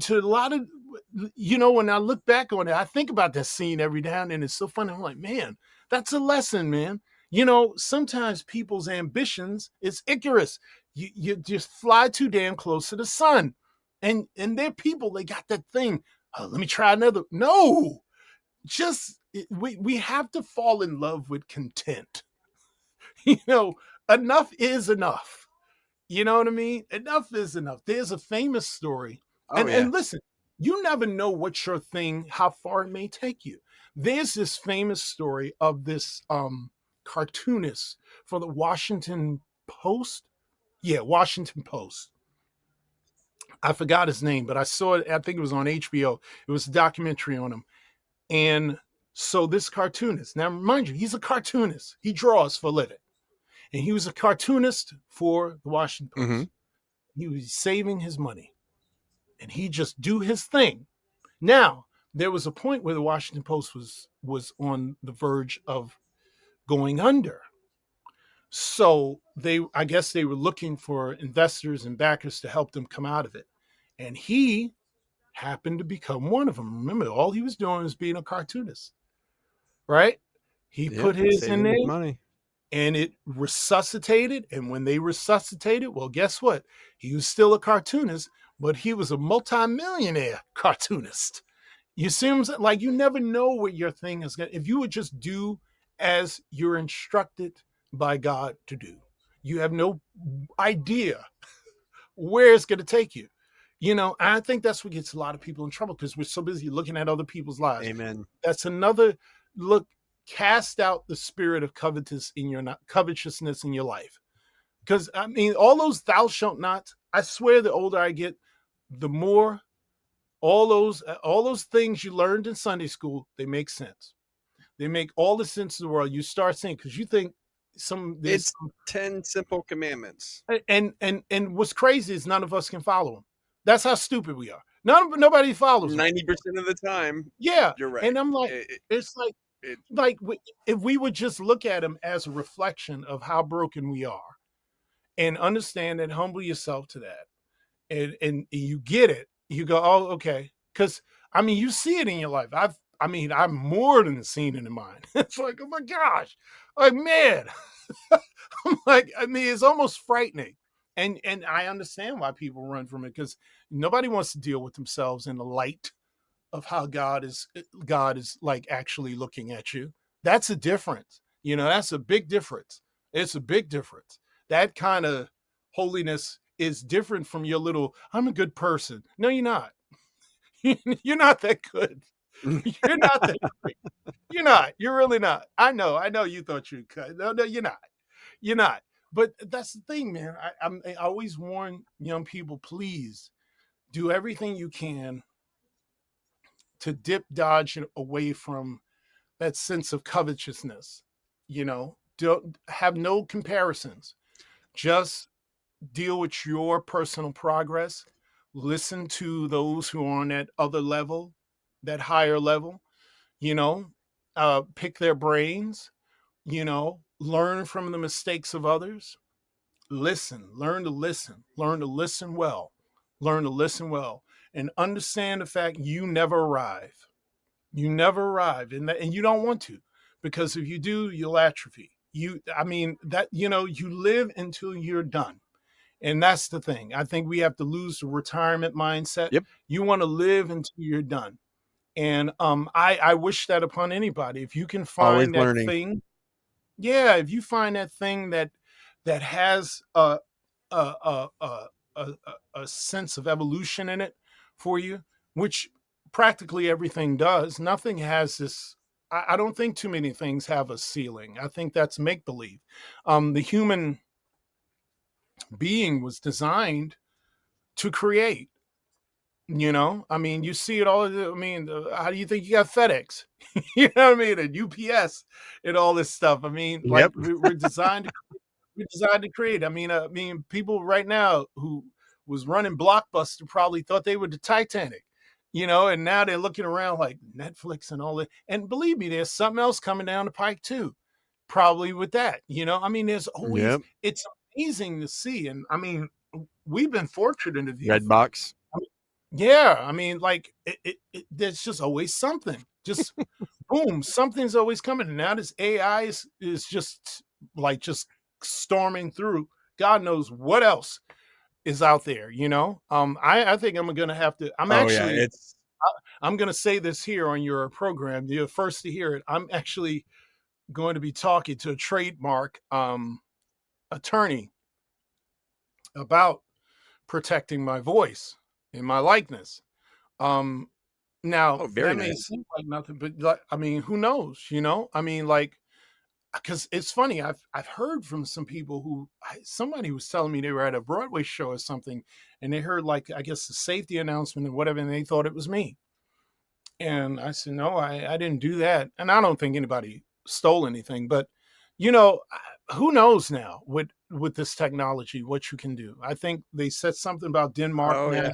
to a lot of, when I look back on it, I think about that scene every now and then. It's so funny. I'm like, man, that's a lesson, man. Sometimes people's ambitions is Icarus. You just fly too damn close to the sun, and they're people. They got that thing. Oh, let me try another. No, we have to fall in love with content. Enough is enough. You know what I mean? Enough is enough. There's a famous story. Oh And yeah. listen, you never know what your thing, how far it may take you. There's this famous story of this cartoonist for the Washington Post. Yeah, Washington Post. I forgot his name, but I saw it. I think it was on HBO. It was a documentary on him. And so this cartoonist, now mind you, he's a cartoonist. He draws for a living. And he was a cartoonist for the Washington Hmm. Post. He was saving his money and he just do his thing. Now, there was a point where the Washington Post was on the verge of going under. So I guess they were looking for investors and backers to help them come out of it. And he happened to become one of them. Remember, all he was doing was being a cartoonist, right? He Yep. put his in Saving there his money. and it resuscitated. And when they resuscitated, well, guess what? He was still a cartoonist, but he was a multimillionaire cartoonist. You seems like you never know what your thing is going to, if you would just do as you're instructed by God to do. You have no idea where it's going to take you. I think that's what gets a lot of people in trouble because we're so busy looking at other people's lives. Amen. That's another look. Cast out the spirit of covetousness in your life. Because I mean, all those thou shalt not, I swear the older I get, the more all those things you learned in Sunday school, they make sense. They make all the sense in the world. You start saying, because you think It's 10 simple commandments. and what's crazy is none of us can follow them. That's how stupid we are. Nobody follows them. 90% of the time, Yeah, you're right. and I'm like, it's like if we would just look at them as a reflection of how broken we are, and understand and humble yourself to that, and you get it, you go, oh, okay, because I mean, you see it in your life. I've more than seen it in mine. It's like, oh my gosh, like man, I'm like, I mean, it's almost frightening. And I understand why people run from it because nobody wants to deal with themselves in the light of how God is like actually looking at you. That's a difference. That's a big difference. It's a big difference. That kind of holiness is different from your little, I'm a good person. No, you're not. You're not that good. You're not that great. You're not. You're really not. I know you thought you could. No, you're not. You're not. But that's the thing, man. I always warn young people, please do everything you can to dodge away from that sense of covetousness. Don't have no comparisons. Just deal with your personal progress. Listen to those who are on that other level, that higher level. You know, pick their brains. Learn from the mistakes of others. Learn to listen well, and understand the fact you never arrive. You never arrive, and you don't want to, because if you do, you'll atrophy. I mean, that you live until you're done, and that's the thing. I think we have to lose the retirement mindset. Yep. You want to live until you're done, and I wish that upon anybody. If you can Always find that learning. thing, yeah, if you find that thing that has a a a a sense of evolution in it for you, which practically everything does. Nothing has this. I don't think too many things have a ceiling. I think that's make believe. The human being was designed to create. I mean, you see it all. I mean, how do you think you got FedEx? You know what I mean, and UPS and all this stuff. I mean, like Yep. we're designed to create. I mean, people right now who was running Blockbuster probably thought they were the Titanic, and now they're looking around like Netflix and all that. And believe me, there's something else coming down the pike too, probably with that. I mean, there's always Yep. it's amazing to see, and I mean, we've been fortunate to view. Redbox. Yeah, I mean, like there's just always something. Just boom, something's always coming. And now this AI is just storming through. God knows what else is out there. I think I'm gonna have to. I'm gonna say this here on your program. You're first to hear it. I'm actually going to be talking to a trademark attorney about protecting my voice and my likeness. Now very that may nice. seem like nothing, but I mean, who knows? I mean, like, because it's funny. I've heard from some people somebody was telling me they were at a Broadway show or something, and they heard, like, I guess the safety announcement and whatever, and they thought it was me. And I said, no, I didn't do that, and I don't think anybody stole anything. But who knows now with this technology what you can do? I think they said something about Denmark Oh, now yeah.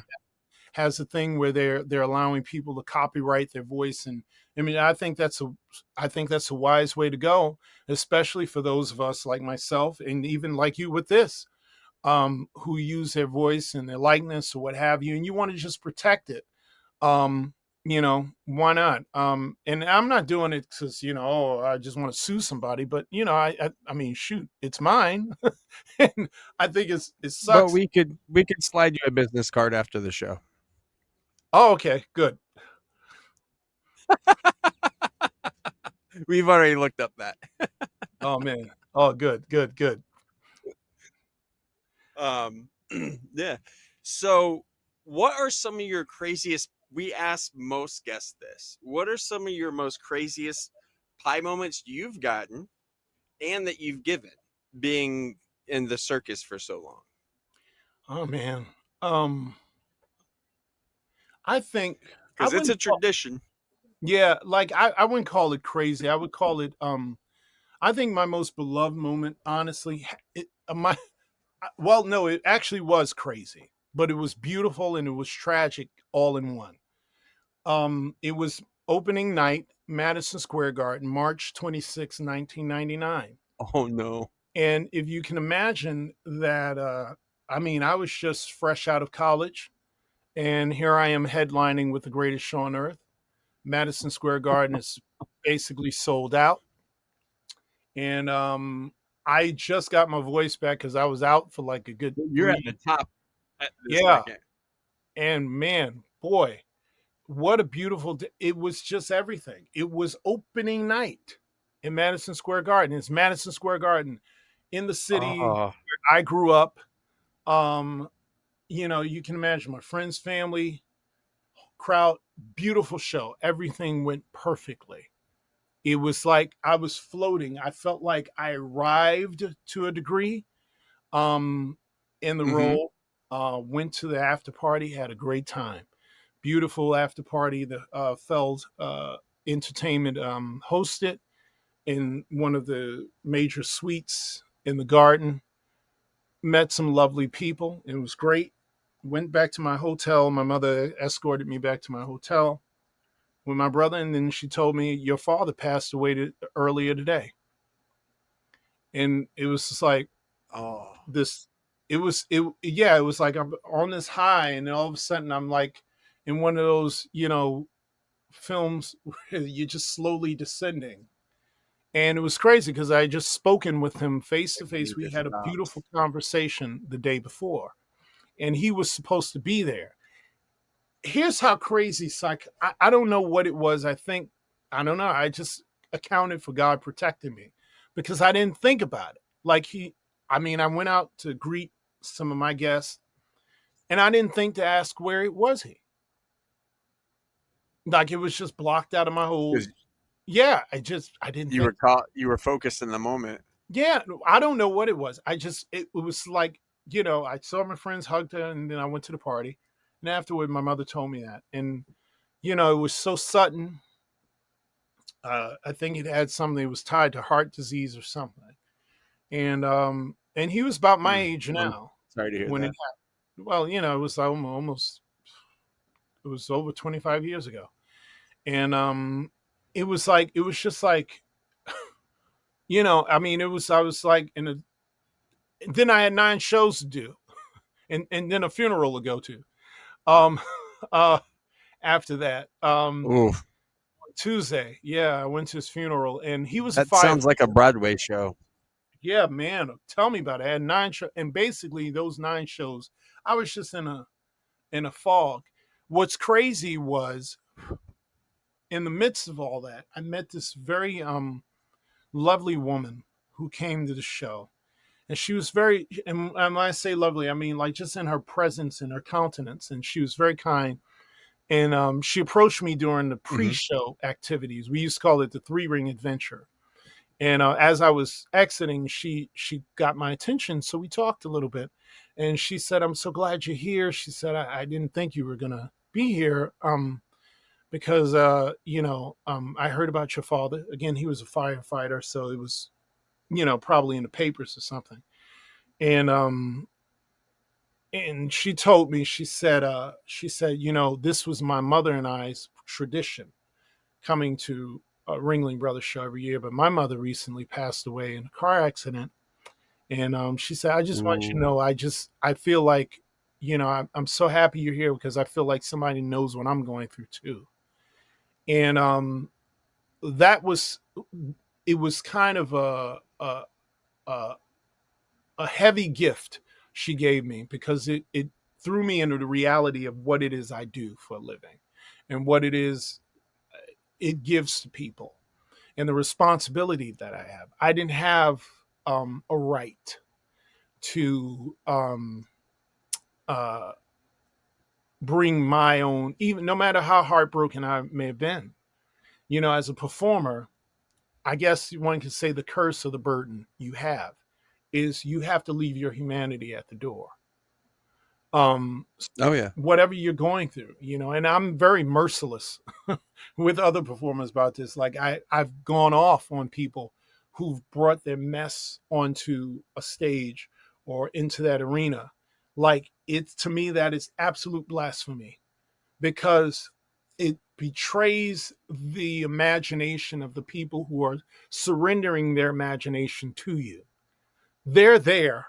has a thing where they're allowing people to copyright their voice. And I mean, I think that's a wise way to go, especially for those of us like myself and even like you with this, who use their voice and their likeness or what have you, and you want to just protect it. um why not? And I'm not doing it because, oh, I just want to sue somebody, but I mean, shoot, it's mine. And I think it But sucks. we could slide you a business card after the show. Oh, okay, good. We've already looked up that. Oh man. Oh, good, good, good. Um, yeah. So, what are some of your craziest? We ask most guests this. What are some of your most craziest pie moments you've gotten and that you've given, being in the circus for so long? Oh man. um I think I Because it's a wouldn't call, tradition. yeah, like I wouldn't call it crazy. I would call it I think my most beloved moment, honestly, my well, no, it actually was crazy, but it was beautiful and it was tragic all in one. It was opening night, Madison Square Garden, March 26, 1999. Oh no. And if you can imagine that, I mean, I was just fresh out of college, and here I am headlining with the greatest show on earth. Madison Square Garden is basically sold out. And I just got my voice back because I was out for like a good You're at the 3. top at this Yeah. second. And man, boy, what a beautiful day. It was just everything. It was opening night in Madison Square Garden. It's Madison Square Garden in the city Oh, where I grew up. Um, you can imagine my friends, family, crowd, beautiful show. Everything went perfectly. It was like I was floating. I felt like I arrived to a degree um, in the Mm-hmm. role. Went to the after party, had a great time. Beautiful after party. The Feld Entertainment hosted in one of the major suites in the garden. Met some lovely people. It was great. Went back to my hotel. My mother escorted me back to my hotel with my brother, and then she told me your father passed away earlier today. And it was just like Oh. this. It was like I'm on this high, and then all of a sudden I'm like in one of those films where you're just slowly descending. And it was crazy because I had just spoken with him face to face. You We just had a stopped. beautiful conversation the day before, and he was supposed to be there. Here's how crazy I don't know what it was. I don't know. I just accounted for God protecting me because I didn't think about it. I mean, I went out to greet some of my guests, and I didn't think to ask where it was he. Like it was just blocked out of my whole. Because Yeah, I didn't you were think. caught. You were focused in the moment. Yeah, I don't know what it was. It was like, I saw my friends, hugged her, and then I went to the party. And afterward, my mother told me that. And, it was so sudden. I think it had something, it was tied to heart disease or something. And he was about my age I'm now sorry to hear when it that. happened. Well, it was almost, it was over 25 years ago. And it was just like, I mean, I was like then I had 9 shows to do, and then a funeral to go to. Um, uh, after that, Oof. Tuesday, yeah, I went to his funeral, and he was a that sounds like a firefighter. Broadway show. Yeah, man, tell me about it. I had 9 shows, and basically those 9 shows, I was just in a fog. What's crazy was in the midst of all that, I met this very lovely woman who came to the show. And she was very, and when I say lovely, I mean like just in her presence and her countenance. And she was very kind. And she approached me during the Mm-hmm. pre-show activities. We used to call it the 3 ring adventure. And as I was exiting, she got my attention, so we talked a little bit. And she said, "I'm so glad you're here." She said, "I didn't think you were gonna be here, because I heard about your father. Again, he was a firefighter, so it was, probably in the papers or something." And And she told me, she said, this was my mother and I's tradition coming to a Ringling Brothers show every year. But my mother recently passed away in a car accident. And she said, I just want you to Ooh. know, I feel like, I'm so happy you're here because I feel like somebody knows what I'm going through too. And that was, it was kind of a, a heavy gift she gave me because it threw me into the reality of what it is I do for a living and what it is it gives to people and the responsibility that I have. I didn't have a right to uh, bring my own, even no matter how heartbroken I may have been. As a performer, I guess one could say the curse or the burden you have is you have to leave your humanity at the door. Um, Oh yeah. Whatever you're going through, and I'm very merciless with other performers about this. Like I've gone off on people who've brought their mess onto a stage or into that arena. Like it's to me that is absolute blasphemy because it betrays the imagination of the people who are surrendering their imagination to you. They're there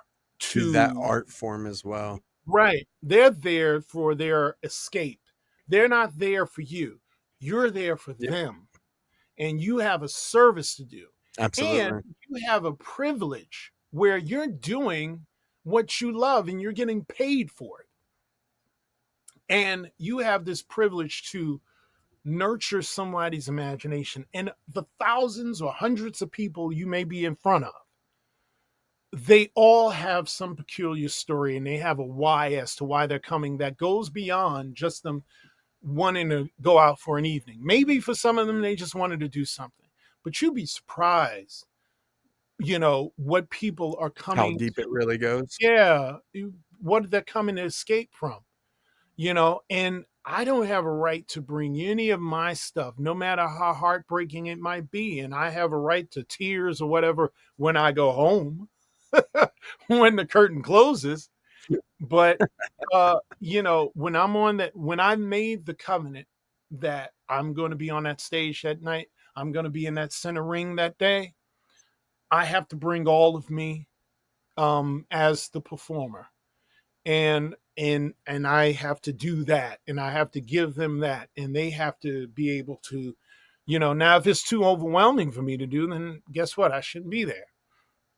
To that to art form as well. Right. They're there for their escape. They're not there for you. You're there for Yep. them. And you have a service to do. And Absolutely. you have a privilege where you're doing what you love and you're getting paid for it. And you have this privilege to nurture somebody's imagination and the thousands or hundreds of people you may be in front of. They all have some peculiar story and they have a why as to why they're coming that goes beyond just them wanting to go out for an evening. Maybe for some of them, they just wanted to do something, but you'd be surprised, what people are How coming deep it to. really goes. Yeah. What they're coming to escape from, and I don't have a right to bring any of my stuff, no matter how heartbreaking it might be. And I have a right to tears or whatever when I go home when the curtain closes. But when I made the covenant that I'm going to be on that stage that night, I'm going to be in that center ring that day, I have to bring all of me as the performer. And I have to do that and I have to give them that and they have to be able to, now if it's too overwhelming for me to do, then guess what? I shouldn't be there.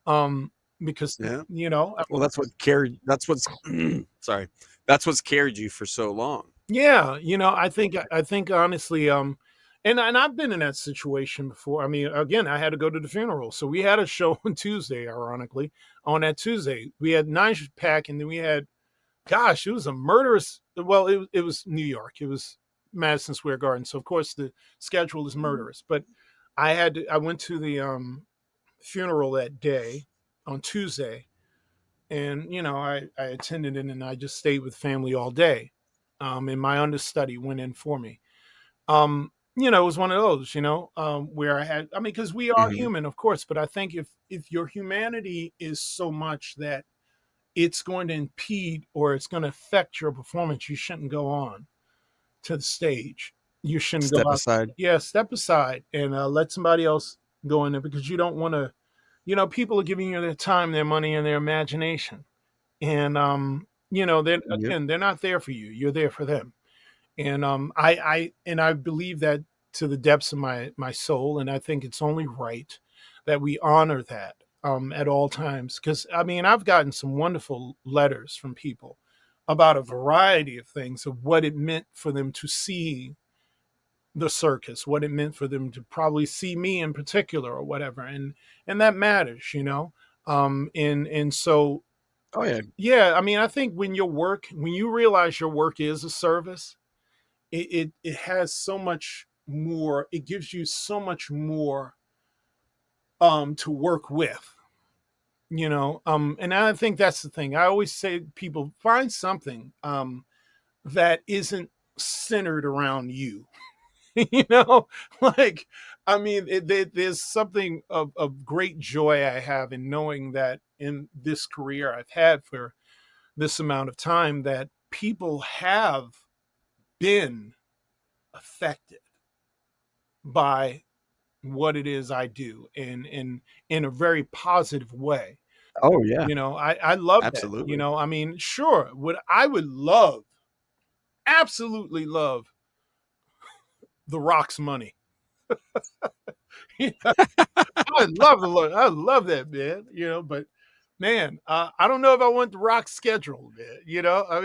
Um because Yeah. you know, Well, that's what carried. That's what's sorry. That's what's carried you for so long. Yeah, I think honestly, and I've been in that situation before. I mean, again, I had to go to the funeral, so we had a show on Tuesday. Ironically, on that Tuesday, we had nine pack, and then we had, gosh, it was a murderous. Well, it was New York, it was Madison Square Garden, so of course the schedule is murderous. But I went to the funeral that day on Tuesday, and I attended it and I just stayed with family all day. And my understudy went in for me. It was one of those, where I mean, because we are Hmm. human, of course, but I think if your humanity is so much that it's going to impede or it's going to affect your performance, you shouldn't go on to the stage. You shouldn't go Step out. aside. Yeah, step aside and let somebody else go in there because you don't want to. People are giving you their time, their money, and their imagination, and Yep. they're not there for you. You're there for them. And I believe that to the depths of my soul, and I think it's only right that we honor that at all times. Because I mean, I've gotten some wonderful letters from people about a variety of things of what it meant for them to see the circus, what it meant for them to probably see me in particular or whatever, and that matters. And so Oh yeah. yeah, I mean, I think when you realize your work is a service, it has so much more. It gives you so much more to work with. And I think that's the thing. I always say to people, find something that isn't centered around you. you know, like I mean, there's something of great joy I have in knowing that in this career I've had for this amount of time that people have been affected by what it is I do in a very positive way. Oh yeah, I love that. absolutely. I mean, sure, would love, absolutely love the Rock's money. I love that, man. But man, I don't know if I want the Rock schedule, man. I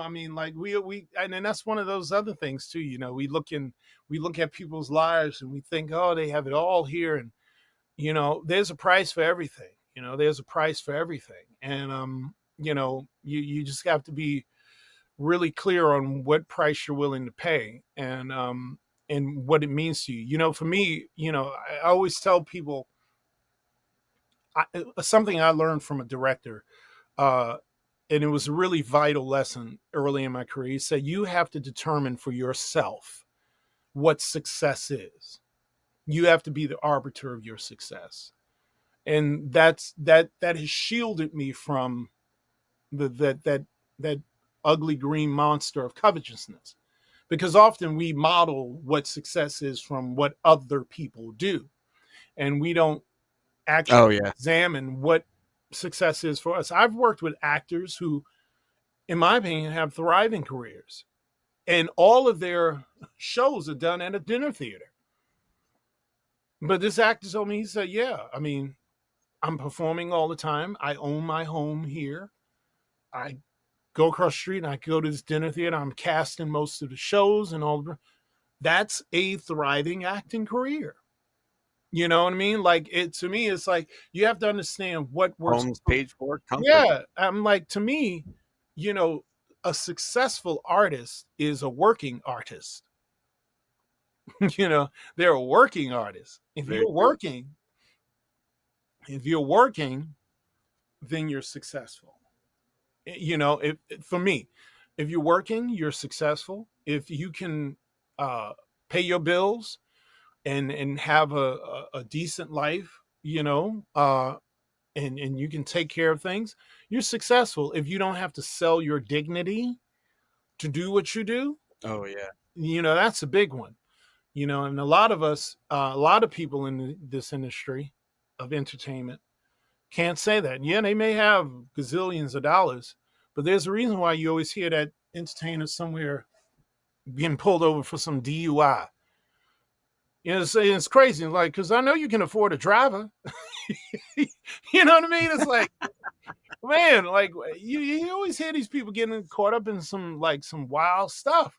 mean, like we, and then that's one of those other things too. We look at people's lives and we think, oh, they have it all here, and there's a price for everything. There's a price for everything, and you just have to be really clear on what price you're willing to pay, and what it means to you. For me, I always tell people something I learned from a director, uh, and it was a really vital lesson early in my career. He said, you have to determine for yourself what success is. You have to be the arbiter of your success. And that has shielded me from that ugly green monster of covetousness, because often we model what success is from what other people do, and we don't actually Oh yeah. examine what success is for us. I've worked with actors who, in my opinion, have thriving careers, and all of their shows are done at a dinner theater. But this actor told me, he said, yeah, I mean, I'm performing all the time. I own my home here. I go across the street and I go to this dinner theater. I'm casting most of the shows and all. That's a thriving acting career. You know what I mean? Like, it to me, it's like you have to understand what works. Homes paid for, comfort. Yeah, I'm like, to me, you know, a successful artist is a working artist. They're a working artist. Very true. If you're working, then you're successful. If for me, if you're working, you're successful. If you can pay your bills and have a decent life, and you can take care of things, you're successful. If you don't have to sell your dignity to do what you do, Oh yeah. that's a big one. And a lot of us, a lot of people in this industry of entertainment can't say that. Yeah, they may have gazillions of dollars, but there's a reason why you always hear that entertainer somewhere getting pulled over for some DUI. It's crazy. Like, because I know you can afford a driver. You know what I mean? It's like, man, like you always hear these people getting caught up in some wild stuff.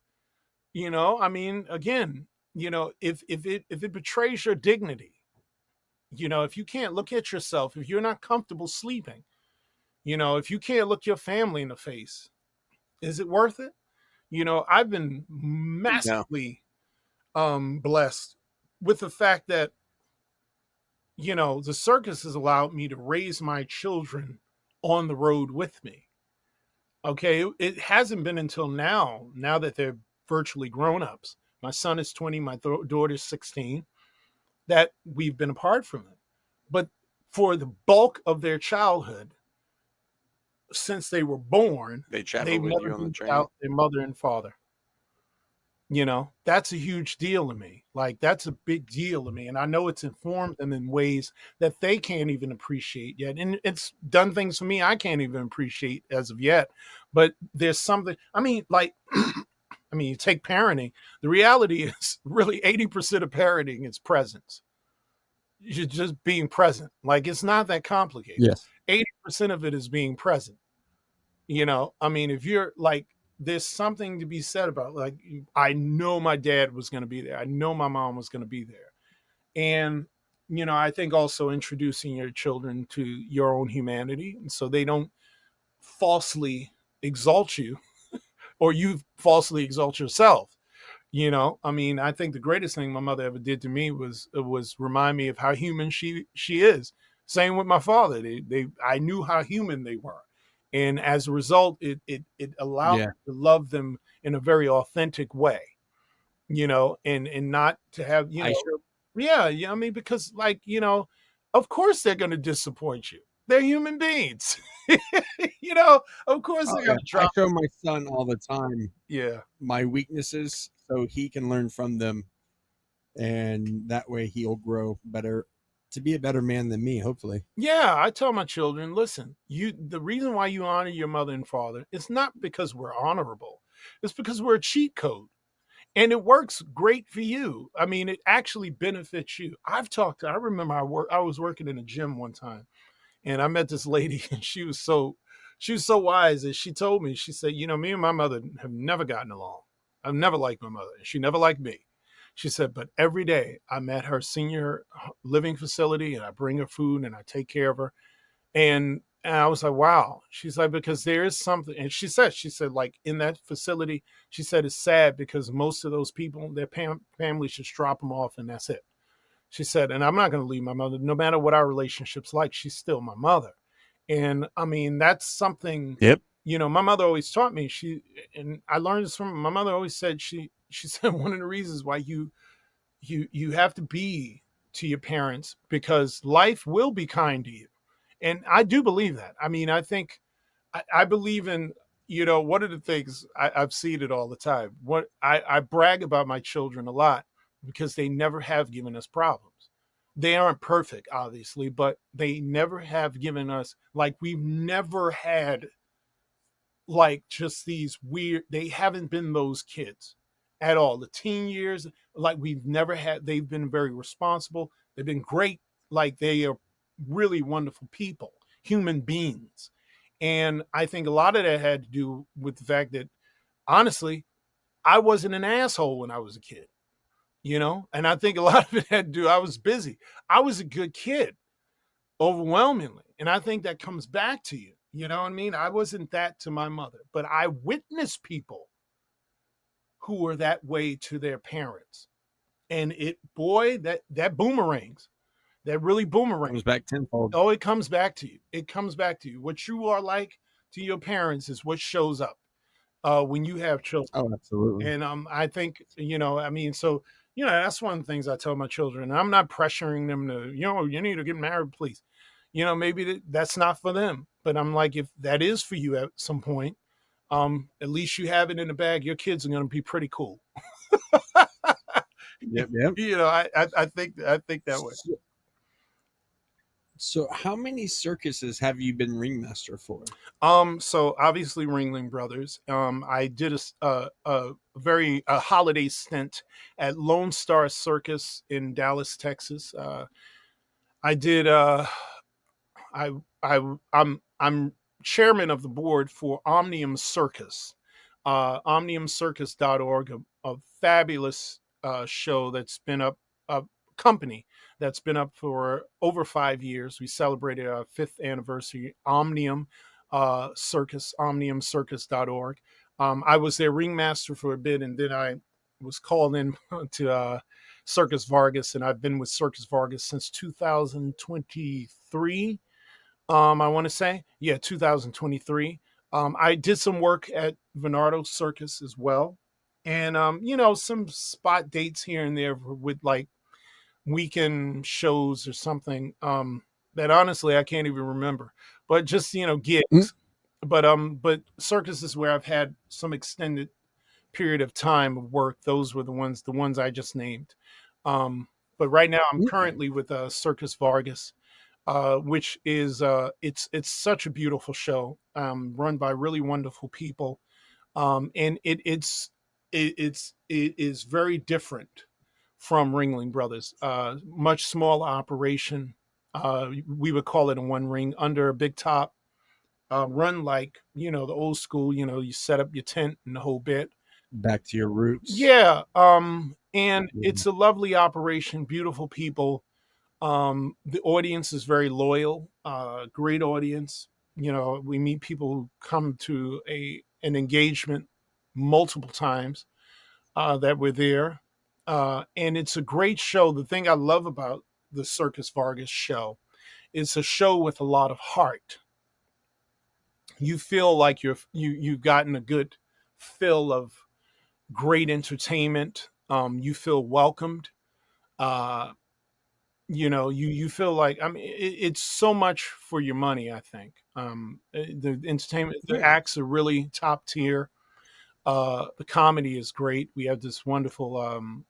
I mean, again, if it betrays your dignity, if you can't look at yourself, if you're not comfortable sleeping, if you can't look your family in the face, is it worth it? I've been No. massively blessed with the fact that the circus has allowed me to raise my children on the road with me. Okay, it hasn't been until now that they're virtually grown-ups. My son is 20, my daughter's 16, that we've been apart from it. But for the bulk of their childhood, since they were born, They travel they've with never you on the been train. without their mother and father. That's a huge deal to me. Like, that's a big deal to me. And I know it's informed them in ways that they can't even appreciate yet. And it's done things for me I can't even appreciate as of yet. But there's something, I mean, like, I mean, you take parenting, the reality is really 80% of parenting is presence. You're just being present. Like, it's not that complicated. Yes. 80% of it is being present. I mean, if you're like, there's something to be said about, like, I know my dad was going to be there. I know my mom was going to be there. And, I think also introducing your children to your own humanity, and so they don't falsely exalt you or you falsely exalt yourself. I mean, I think the greatest thing my mother ever did to me was remind me of how human she is. Same with my father. I knew how human they were. And as a result, it allowed Yeah. me to love them in a very authentic way, and not to have, I sure. yeah, I mean, because, like, of course they're going to disappoint you. They're human beings. You know, of course Oh they're yeah, gonna I drop. show my son all the time Yeah. my weaknesses so he can learn from them, and that way he'll grow better to be a better man than me, hopefully. Yeah, I tell my children, listen, the reason why you honor your mother and father, it's not because we're honorable. It's because we're a cheat code. And it works great for you. I mean, it actually benefits you. I remember I was working in a gym one time and I met this lady and she was so wise that she told me, she said, me and my mother have never gotten along. I've never liked my mother. She never liked me. She said, but every day I'm at her senior living facility and I bring her food and I take care of her. And I was like, wow. She's like, because there is something. And she said, like in that facility, she said it's sad because most of those people, their families just drop them off and that's it. She said, and I'm not going to leave my mother, no matter what our relationship's like, she's still my mother. And I mean, that's something, Yep. my mother always taught me. And I learned this from my mother always said, she said, one of the reasons why you have to be to your parents because life will be kind to you. And I do believe that. I mean, I believe in, one of the things I've seen it all the time. What I brag about my children a lot because they never have given us problems. They aren't perfect, obviously, but they never have given us, like, we've never had like just these weird, they haven't been those kids at all. The teen years, like we've never had, they've been very responsible. They've been great. Like they are really wonderful people, human beings. And I think a lot of that had to do with the fact that honestly, I wasn't an asshole when I was a kid, and I think a lot of it had to do, I was busy. I was a good kid overwhelmingly. And I think that comes back to you. You know what I mean? I wasn't that to my mother, but I witnessed people who were that way to their parents. And boy, that boomerangs. That really boomerangs. Comes back tenfold. Oh, it comes back to you. It comes back to you. What you are like to your parents is what shows up when you have children. Oh, absolutely. And I think, I mean, so, that's one of the things I tell my children. I'm not pressuring them to, you need to get married, please. Maybe that's not for them. But I'm like, if that is for you at some point, at least you have it in the bag. Your kids are going to be pretty cool. Yep, yep. I think that way. So how many circuses have you been ringmaster for? So obviously Ringling Brothers. I did a very holiday stint at Lone Star Circus in Dallas, Texas. I did. I I'm chairman of the board for Omnium Circus, omniumcircus.org, a fabulous show that's been up, a company that's been up for over 5 years. We celebrated our fifth anniversary. Omnium Circus, omniumcircus.org. I was their ringmaster for a bit, and then I was called in to Circus Vargas, and I've been with Circus Vargas since 2023. I want to say, yeah, 2023. I did some work at Venardo Circus as well, and some spot dates here and there with like weekend shows or something. That honestly I can't even remember, but just Mm. gigs. But circus is where I've had some extended period of time of work. Those were the ones I just named. But right now I'm currently with Circus Vargas, which is it's such a beautiful show, run by really wonderful people, and it is very different from Ringling Brothers. Much smaller operation. We would call it a one ring under a big top. Run like the old school. You set up your tent and the whole bit. Back to your roots. Yeah. And Yeah. it's a lovely operation. Beautiful people. The audience is very loyal, great audience. We meet people who come to an engagement multiple times that we're there. And it's a great show. The thing I love about the Circus Vargas show, it's a show with a lot of heart. You feel like you've gotten a good fill of great entertainment. You feel welcomed. Uh, you feel like, I mean, it's so much for your money. I think the entertainment, the Yeah. acts are really top tier. The comedy is great. We have this wonderful.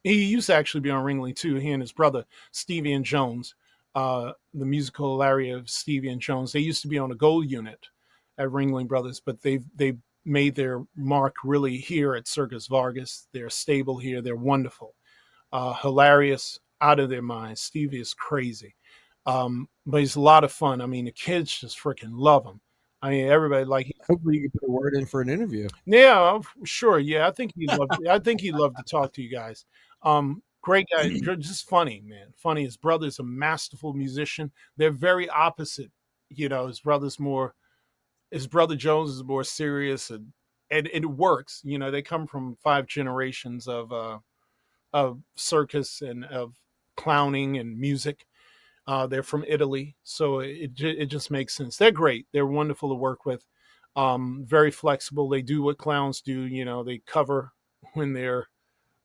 He used to actually be on Ringling too. He and his brother Stevie and Jones, the musical Larry of Stevie and Jones. They used to be on a gold unit at Ringling Brothers, but they made their mark really here at Circus Vargas. They're stable here. They're wonderful, hilarious, out of their minds. Stevie is crazy, but he's a lot of fun. I mean, the kids just freaking love him. I mean, everybody like. Hopefully, you can put a word in for an interview. Yeah, sure. Yeah, I think he'd love. I think he'd love to talk to you guys. Great guy, just funny, man. Funny. His brother's a masterful musician. They're very opposite. His brother's more. His brother Jones is more serious, and it works. They come from 5 generations of circus and of clowning and music. They're from Italy, so it just makes sense. They're great. They're wonderful to work with. Very flexible. They do what clowns do. They cover when there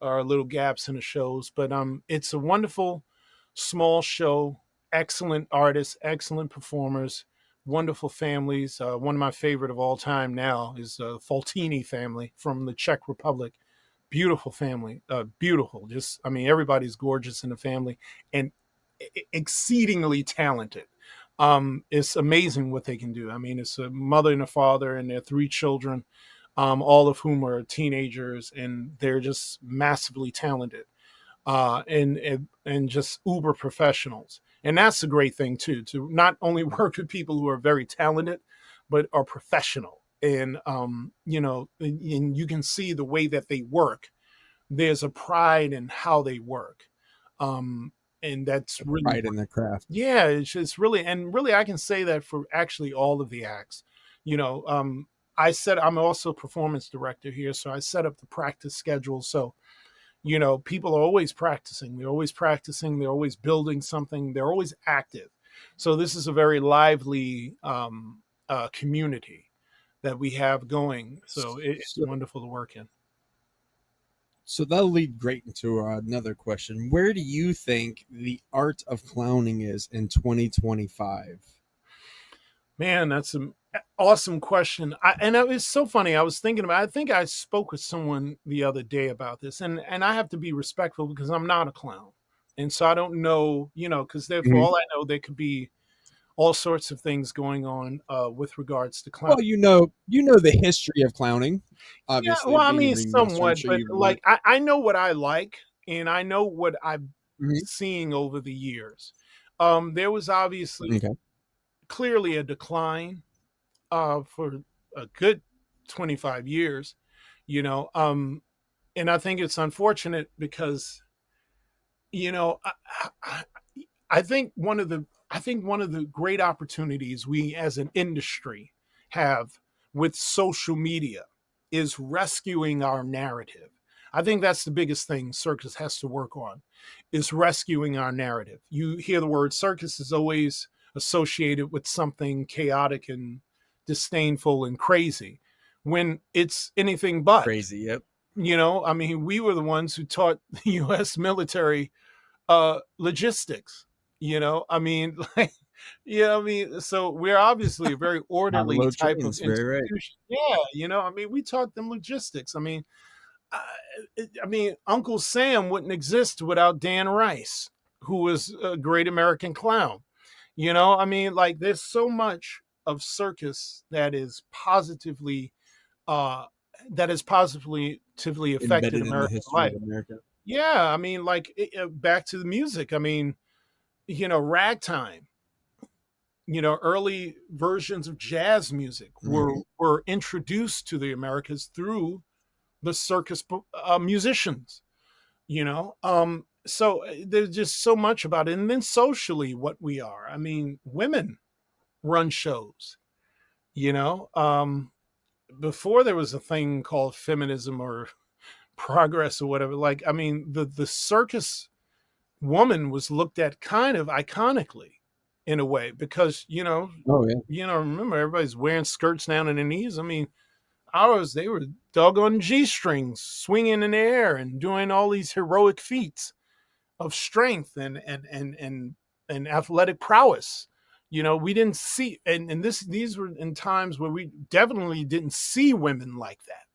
are little gaps in the shows. But it's a wonderful small show. Excellent artists, excellent performers, wonderful families. One of my favorite of all time now is Faltini family from the Czech Republic. Beautiful family, beautiful. Just, I mean, everybody's gorgeous in the family, and exceedingly talented. It's amazing what they can do. I mean, it's a mother and a father and their 3 children, all of whom are teenagers, and they're just massively talented, and just uber professionals. And that's a great thing too, to not only work with people who are very talented, but are professional. And and you can see the way that they work. There's a pride in how they work. Um, and that's really, Pride in their craft. yeah, it's really, and really, I can say that for actually all of the acts. You know, I'm also a performance director here, so I set up the practice schedule. So, people are always practicing. They're always practicing. They're always building something. They're always active. So this is a very lively community that we have going. So it's So, wonderful to work in. so that'll lead great into another question. Where do you think the art of clowning is in 2025? Man, that's an awesome question. And it was so funny. I was thinking about. I think I spoke with someone the other day about this, and I have to be respectful because I'm not a clown, and so I don't know. Because for Mhm. all I know, there could be all sorts of things going on with regards to clown. Well, you know the history of clowning. Yeah, Obviously, well, I being a mean, ringmaster, I'm somewhat, sure but you've learned. like I know what I like, and I know what I'm Mhm. seeing over the years. There was obviously Okay. clearly a decline for a good 25 years, you know. And I think it's unfortunate because, you know, I, I think one of the great opportunities we as an industry have with social media is rescuing our narrative. I think that's the biggest thing circus has to work on, is rescuing our narrative. You hear the word circus is always associated with something chaotic and disdainful and crazy, when it's anything but. Crazy. Yep. I mean, we were the ones who taught the US military logistics. I mean, like, I mean, so we're obviously a very How to orderly load type of trains. Very right. institution. Yeah, I mean, we taught them logistics. I mean, I, I mean, Uncle Sam wouldn't exist without Dan Rice, who was a great American clown. I mean, like, there's so much of circus uh that has positively affected Embedded in the American history life. of America. Yeah, I mean, like, back to the music. I mean, ragtime. Early versions of jazz music were Mhm. were introduced to the Americas through the circus musicians. So there's just so much about it, and then socially, what we are. I mean, women run shows. You know, before there was a thing called feminism or progress or whatever. Like, I mean, the circus woman was looked at kind of iconically in a way, because Oh yeah. remember, everybody's wearing skirts down to their knees. I mean, ours, they were doggone g-strings swinging in the air and doing all these heroic feats. of strength and athletic prowess. We didn't see, and these were in times where we definitely didn't see women like that,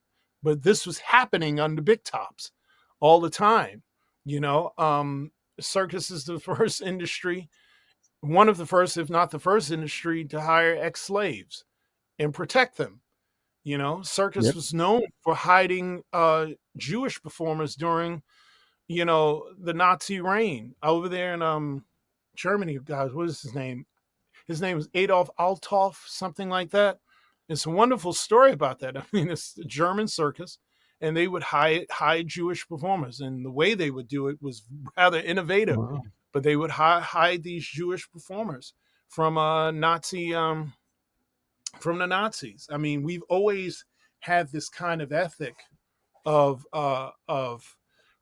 but this was happening on the big tops all the time. You know, circus is the first industry, one of the first, if not the first industry, to hire ex-slaves and protect them. Circus Yep. was known for hiding Jewish performers during, the Nazi reign over there in Germany. Guys, what is his name? His name is Adolf Althoff, something like that. It's a wonderful story about that. I mean, it's a German circus, and they would hide Jewish performers, and the way they would do it was rather innovative. Wow. But they would hide these Jewish performers from from the Nazis. I mean, we've always had this kind of ethic of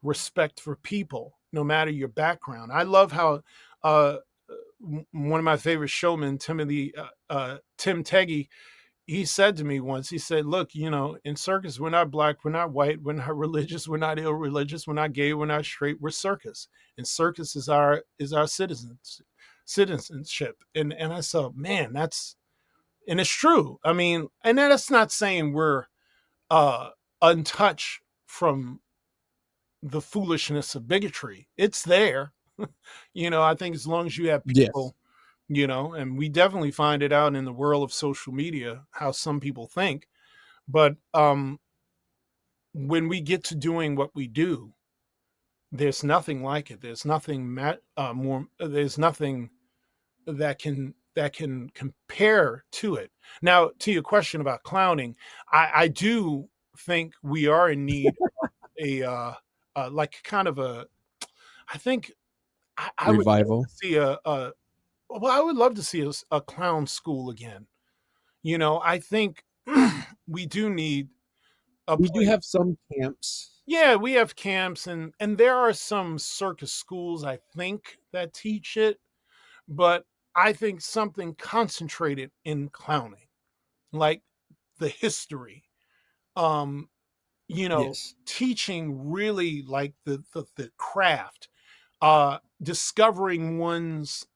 respect for people, no matter your background. I love how uh, one of my favorite showmen, Tim Teggy, he said to me once, he said, "Look, in circus, we're not black, we're not white, we're not religious, we're not irreligious, we're not gay, we're not straight, we're circus, and circus is our citizenship." And I thought, man, and it's true. I mean, and that's not saying we're uh, untouched from the foolishness of bigotry. It's there. I think as long as you have Yes. people, and we definitely find it out in the world of social media how some people think. But when we get to doing what we do, there's nothing like it. There's nothing more. There's nothing that can compare to it. Now, to your question about clowning, I do think we are in need of like kind of a. I think I would love Revival. to see well, I would love to see a clown school again. I think we do need a We do place. have some camps. Yeah, we have camps, and there are some circus schools, I think, that teach it, but I think something concentrated in clowning, like the history, um, Yes. teaching really like the craft, discovering one's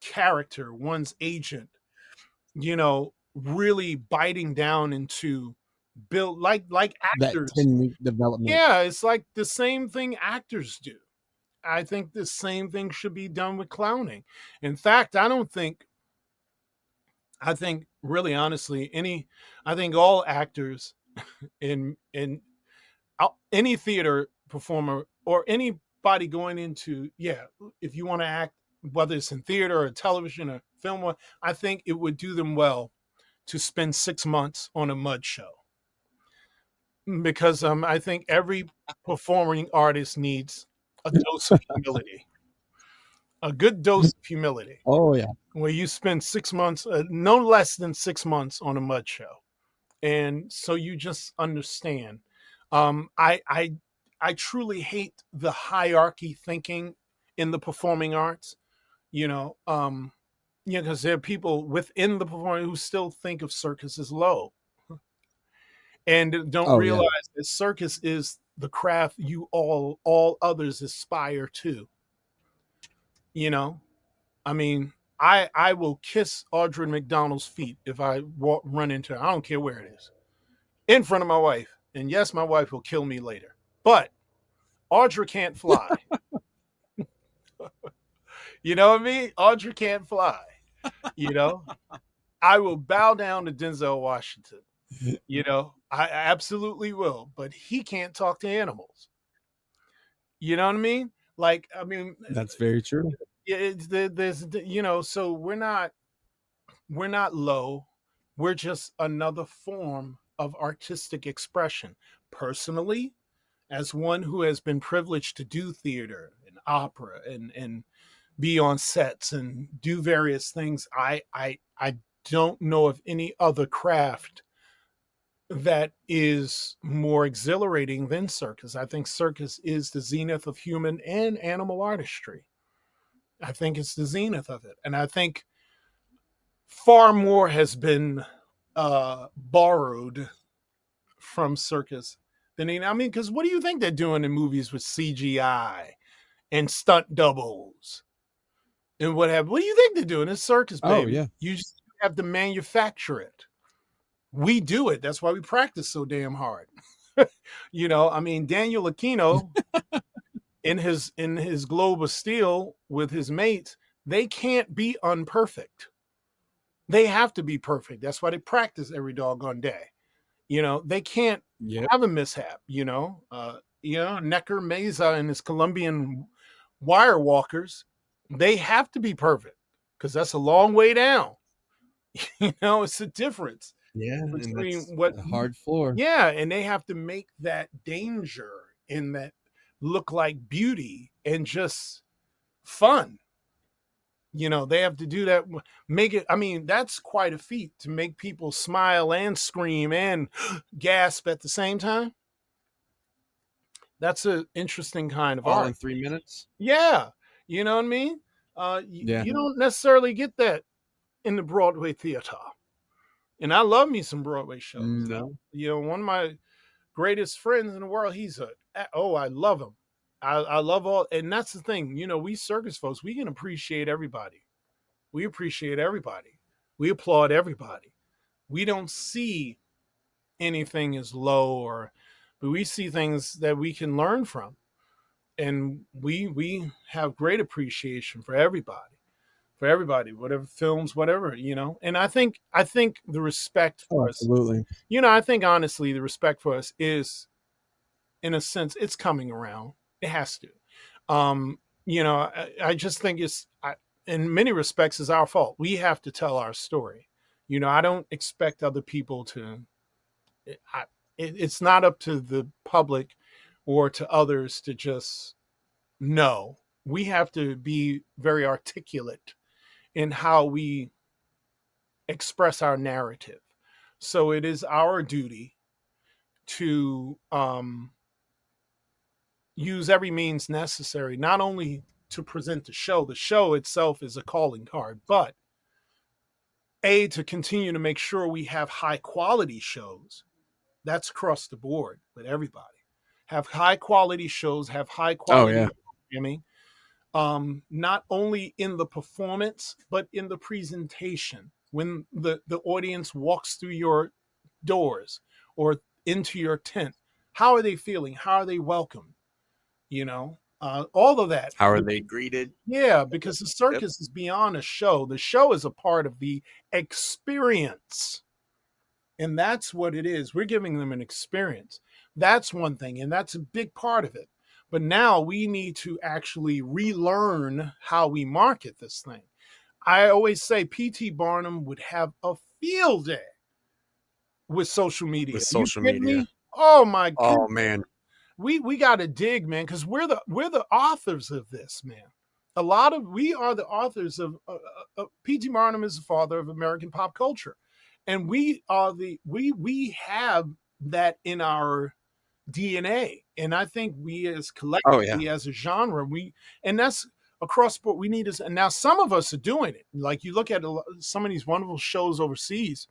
character, one's agent, really biting down into build like That actors. 10-week development. Yeah, it's like the same thing actors do. I think the same thing should be done with clowning. In fact, I think really honestly, I think all actors in any theater performer or anybody going into, yeah, if you want to act, whether it's in theater or television or film, I think it would do them well to spend 6 months on a mud show, because I think every performing artist needs a dose of humility, a good dose of humility, Oh yeah. where you spend 6 months, no less than 6 months on a mud show, and so you just understand. Um, I I I truly hate the hierarchy thinking in the performing arts. Because there are people within the performing who still think of circus as low and don't Oh yeah. realize that circus is the craft you all others aspire to. You know, I mean, I will kiss Audra McDonald's feet if I run into her. I don't care where it is, in front of my wife. And yes, my wife will kill me later, but Audra can't fly. You know what I mean? Audra can't fly. You know, I will bow down to Denzel Washington. I absolutely will, but he can't talk to animals. You know what I mean? Like, I mean, That's very true. yeah, there's, so we're not low. We're just another form of artistic expression. Personally, as one who has been privileged to do theater and opera and be on sets and do various things, I don't know of any other craft that is more exhilarating than circus. I think circus is the zenith of human and animal artistry. I think it's the zenith of it. And I think far more has been borrowed from circus than, I mean, because what do you think they're doing in movies with CGI and stunt doubles and what have. What do you think they're doing? It's circus, Oh baby. yeah. You just have to manufacture it. We do it. That's why we practice so damn hard. I mean, Daniel Aquino in his Globe of Steel with his mates, they can't be unperfect. They have to be perfect. That's why they practice every doggone day. They can't Yep. have a mishap. Necker Mesa and his Colombian wire walkers, they have to be perfect because that's a long way down. It's a difference Yeah, and between that's what a hard floor. yeah, and they have to make that danger and that look like beauty and just fun. They have to do that, make it. I mean, that's quite a feat to make people smile and scream and gasp at the same time. That's an interesting kind of All art. in 3 minutes. Yeah, you know what I mean. Yeah. You don't necessarily get that in the Broadway theater, and I love me some Broadway shows. No. One of my greatest friends in the world, I love him. I love all, and that's the thing. We circus folks, we can appreciate everybody. We appreciate everybody. We applaud everybody. We don't see anything as low, but we see things that we can learn from, and we have great appreciation for everybody. For everybody, whatever films, whatever. And I think the respect Oh, for us. absolutely. I think honestly, the respect for us is, in a sense, it's coming around. It has to. Um, I just think in many respects, is our fault. We have to tell our story. I don't expect other people to. It's not up to the public or to others to just know. We have to be very articulate in how we express our narrative. So it is our duty to use every means necessary, not only to present the show itself is a calling card, but to continue to make sure we have high quality shows. That's across the board with everybody. Have high quality shows, have high Oh quality yeah. programming, not only in the performance, but in the presentation. When the audience walks through your doors or into your tent, how are they feeling? How are they welcome? All of that. How are Are they? they greeted? Yeah, because the Yep. circus is beyond a show. The show is a part of the experience. And that's what it is. We're giving them an experience. That's one thing, and that's a big part of it. But now we need to actually relearn how we market this thing. I always say P.T. Barnum would have a field day with social media. With Are you social kidding media. me? Oh my Oh goodness. man. We got to dig, man, because we're the authors of this, man. We are the authors of P.T. Barnum is the father of American pop culture, and we have that in our DNA, and I think we as Oh yeah. collectively as a genre, and that's across the board. We need to, and now some of us are doing it. Like you look at some of these wonderful shows overseas,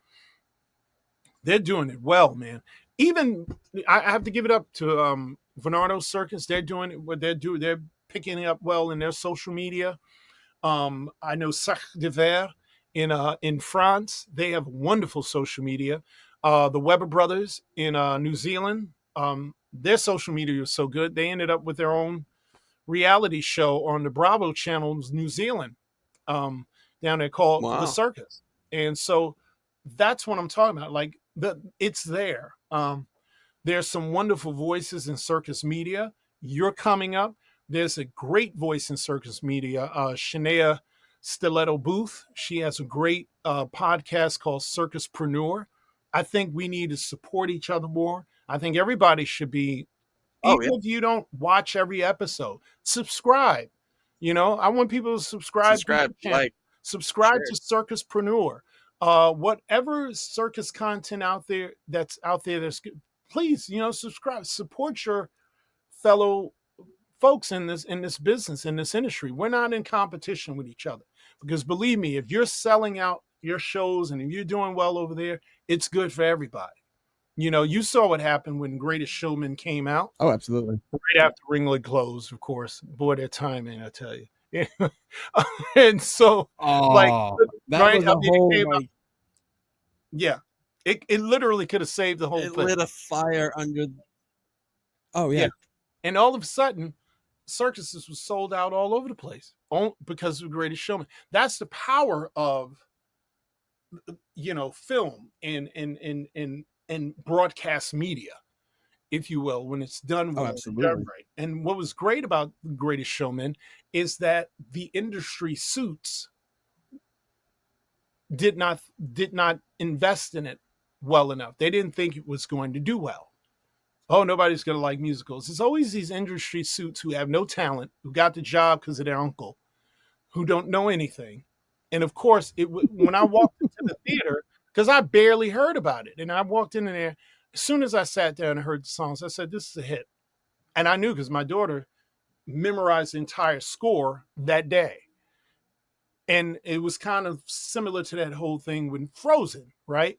they're doing it well, man. Even I have to give it up to Bernardo Circus. They're doing it. What they're doing, they're picking it up well in their social media. I know Sac de Verre in France. They have wonderful social media. The Weber brothers in New Zealand. Their social media is so good. They ended up with their own reality show on the Bravo channels, New Zealand, down there called The Wow. Circus. And so that's what I'm talking about. Like it's there. There's some wonderful voices in circus media. You're coming up. There's a great voice in circus media, Shania Stiletto Booth. She has a great podcast called Circuspreneur. I think we need to support each other more. I think everybody should be, Oh even yeah. if you don't watch every episode, subscribe. I want people to subscribe to Subscribe, the channel. like, Subscribe share. to Circuspreneur. Whatever circus content that's out there that's good, please, subscribe, support your fellow folks in this business, in this industry. We're not in competition with each other, because believe me, if you're selling out your shows and if you're doing well over there, it's good for everybody. You know, you saw what happened when Greatest Showman came out Oh, absolutely. right after Ringling closed, of course. Boy, that timing, I tell you. And so, like, Oh, that right? was I a mean, it whole came out, like yeah. It literally could have saved the whole it thing. lit a fire under. Oh Yeah. yeah. And all of a sudden, circuses was sold out all over the place because of the Greatest Showman. That's the power of, you know, film and broadcast media, if you will, when it's done Oh, well and done absolutely. right. And what was great about the Greatest Showman is that the industry suits did not did not invest in it well enough. They didn't think it was going to do well. Oh, nobody's going to like musicals. It's always these industry suits who have no talent, who got the job because of their uncle, who don't know anything. And of course, when I walked into the theater, because I barely heard about it, and I walked in there, as soon as I sat down and heard the songs, I said, "This is a hit." And I knew because my daughter memorized the entire score that day. And it was kind of similar to that whole thing when Frozen, right?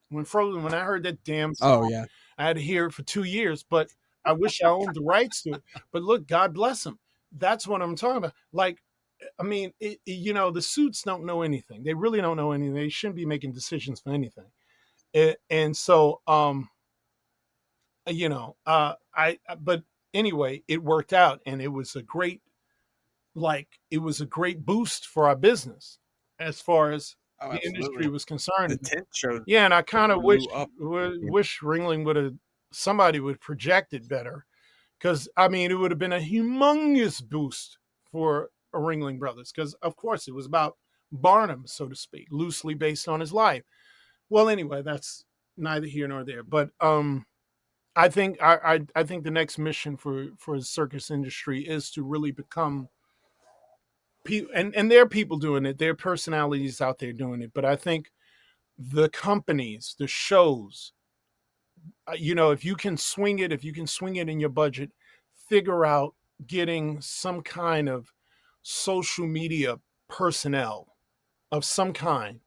When I heard that damn Oh song, yeah. I had to hear it for 2 years, but I wish I owned the rights to it. But look, God bless him. That's what I'm talking about. Like, I mean, you know, the suits don't know anything. They really don't know anything. They shouldn't be making decisions for anything. And so, you know, but anyway, it worked out, and it was a great, like, it was a great boost for our business as far as Oh, the industry absolutely. was The concerned. tent show Yeah, and I kind of blew up. wish Ringling would have somebody would project it better, because I mean it would have been a humongous boost for a Ringling Brothers, because of course it was about Barnum, so to speak, loosely based on his life. Well, anyway, that's neither here nor there. But I think the next mission for the circus industry is to really become people, and there are people doing it. There are personalities out there doing it, but I think the companies, the shows, you know, if you can swing it in your budget, figure out getting some kind of social media personnel of some kind,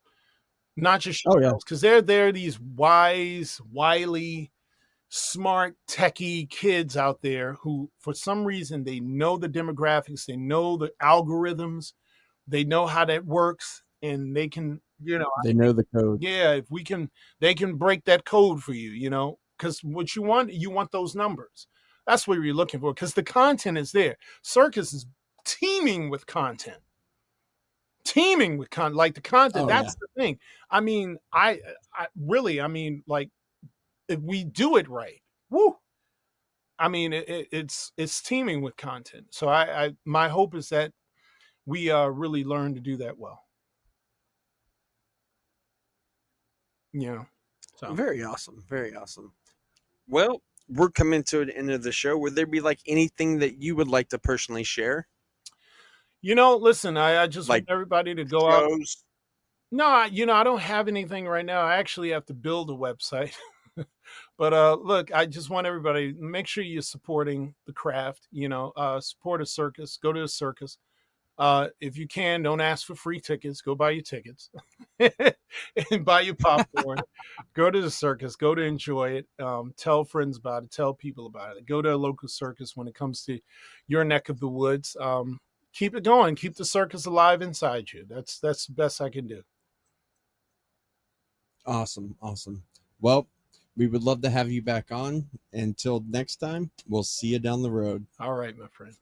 not just Oh yeah. yourselves, because they're these wise, wily, smart, techie kids out there who, for some reason, they know the demographics, they know the algorithms, they know how that works, and they can, you know, They know the code. yeah, if we can, they can break that code for you, you know, because what you want those numbers. That's what you're looking for, because the content is there. Circus is teeming with content, teeming with content. Like the content, Oh yeah. that's the thing. I mean, I really, I mean, like if we do it right, woo. I mean, it's teeming with content. So my hope is that we really learn to do that well. You know, so. Very awesome. Very awesome. Well, we're coming to the end of the show. Would there be like anything that you would like to personally share? You know, listen, I just want Like everybody to go out. shows? No, you know, I don't have anything right now. I actually have to build a website. But look, I just want everybody, make sure you're supporting the craft, you know, support a circus, go to a circus. If you can, don't ask for free tickets, go buy your tickets and buy your popcorn. Go to the circus, go to enjoy it. Tell friends about it, tell people about it. Go to a local circus when it comes to your neck of the woods. Keep it going, keep the circus alive inside you. That's the best I can do. Awesome. Awesome. Well, we would love to have you back on. Until next time, we'll see you down the road. All right, my friend.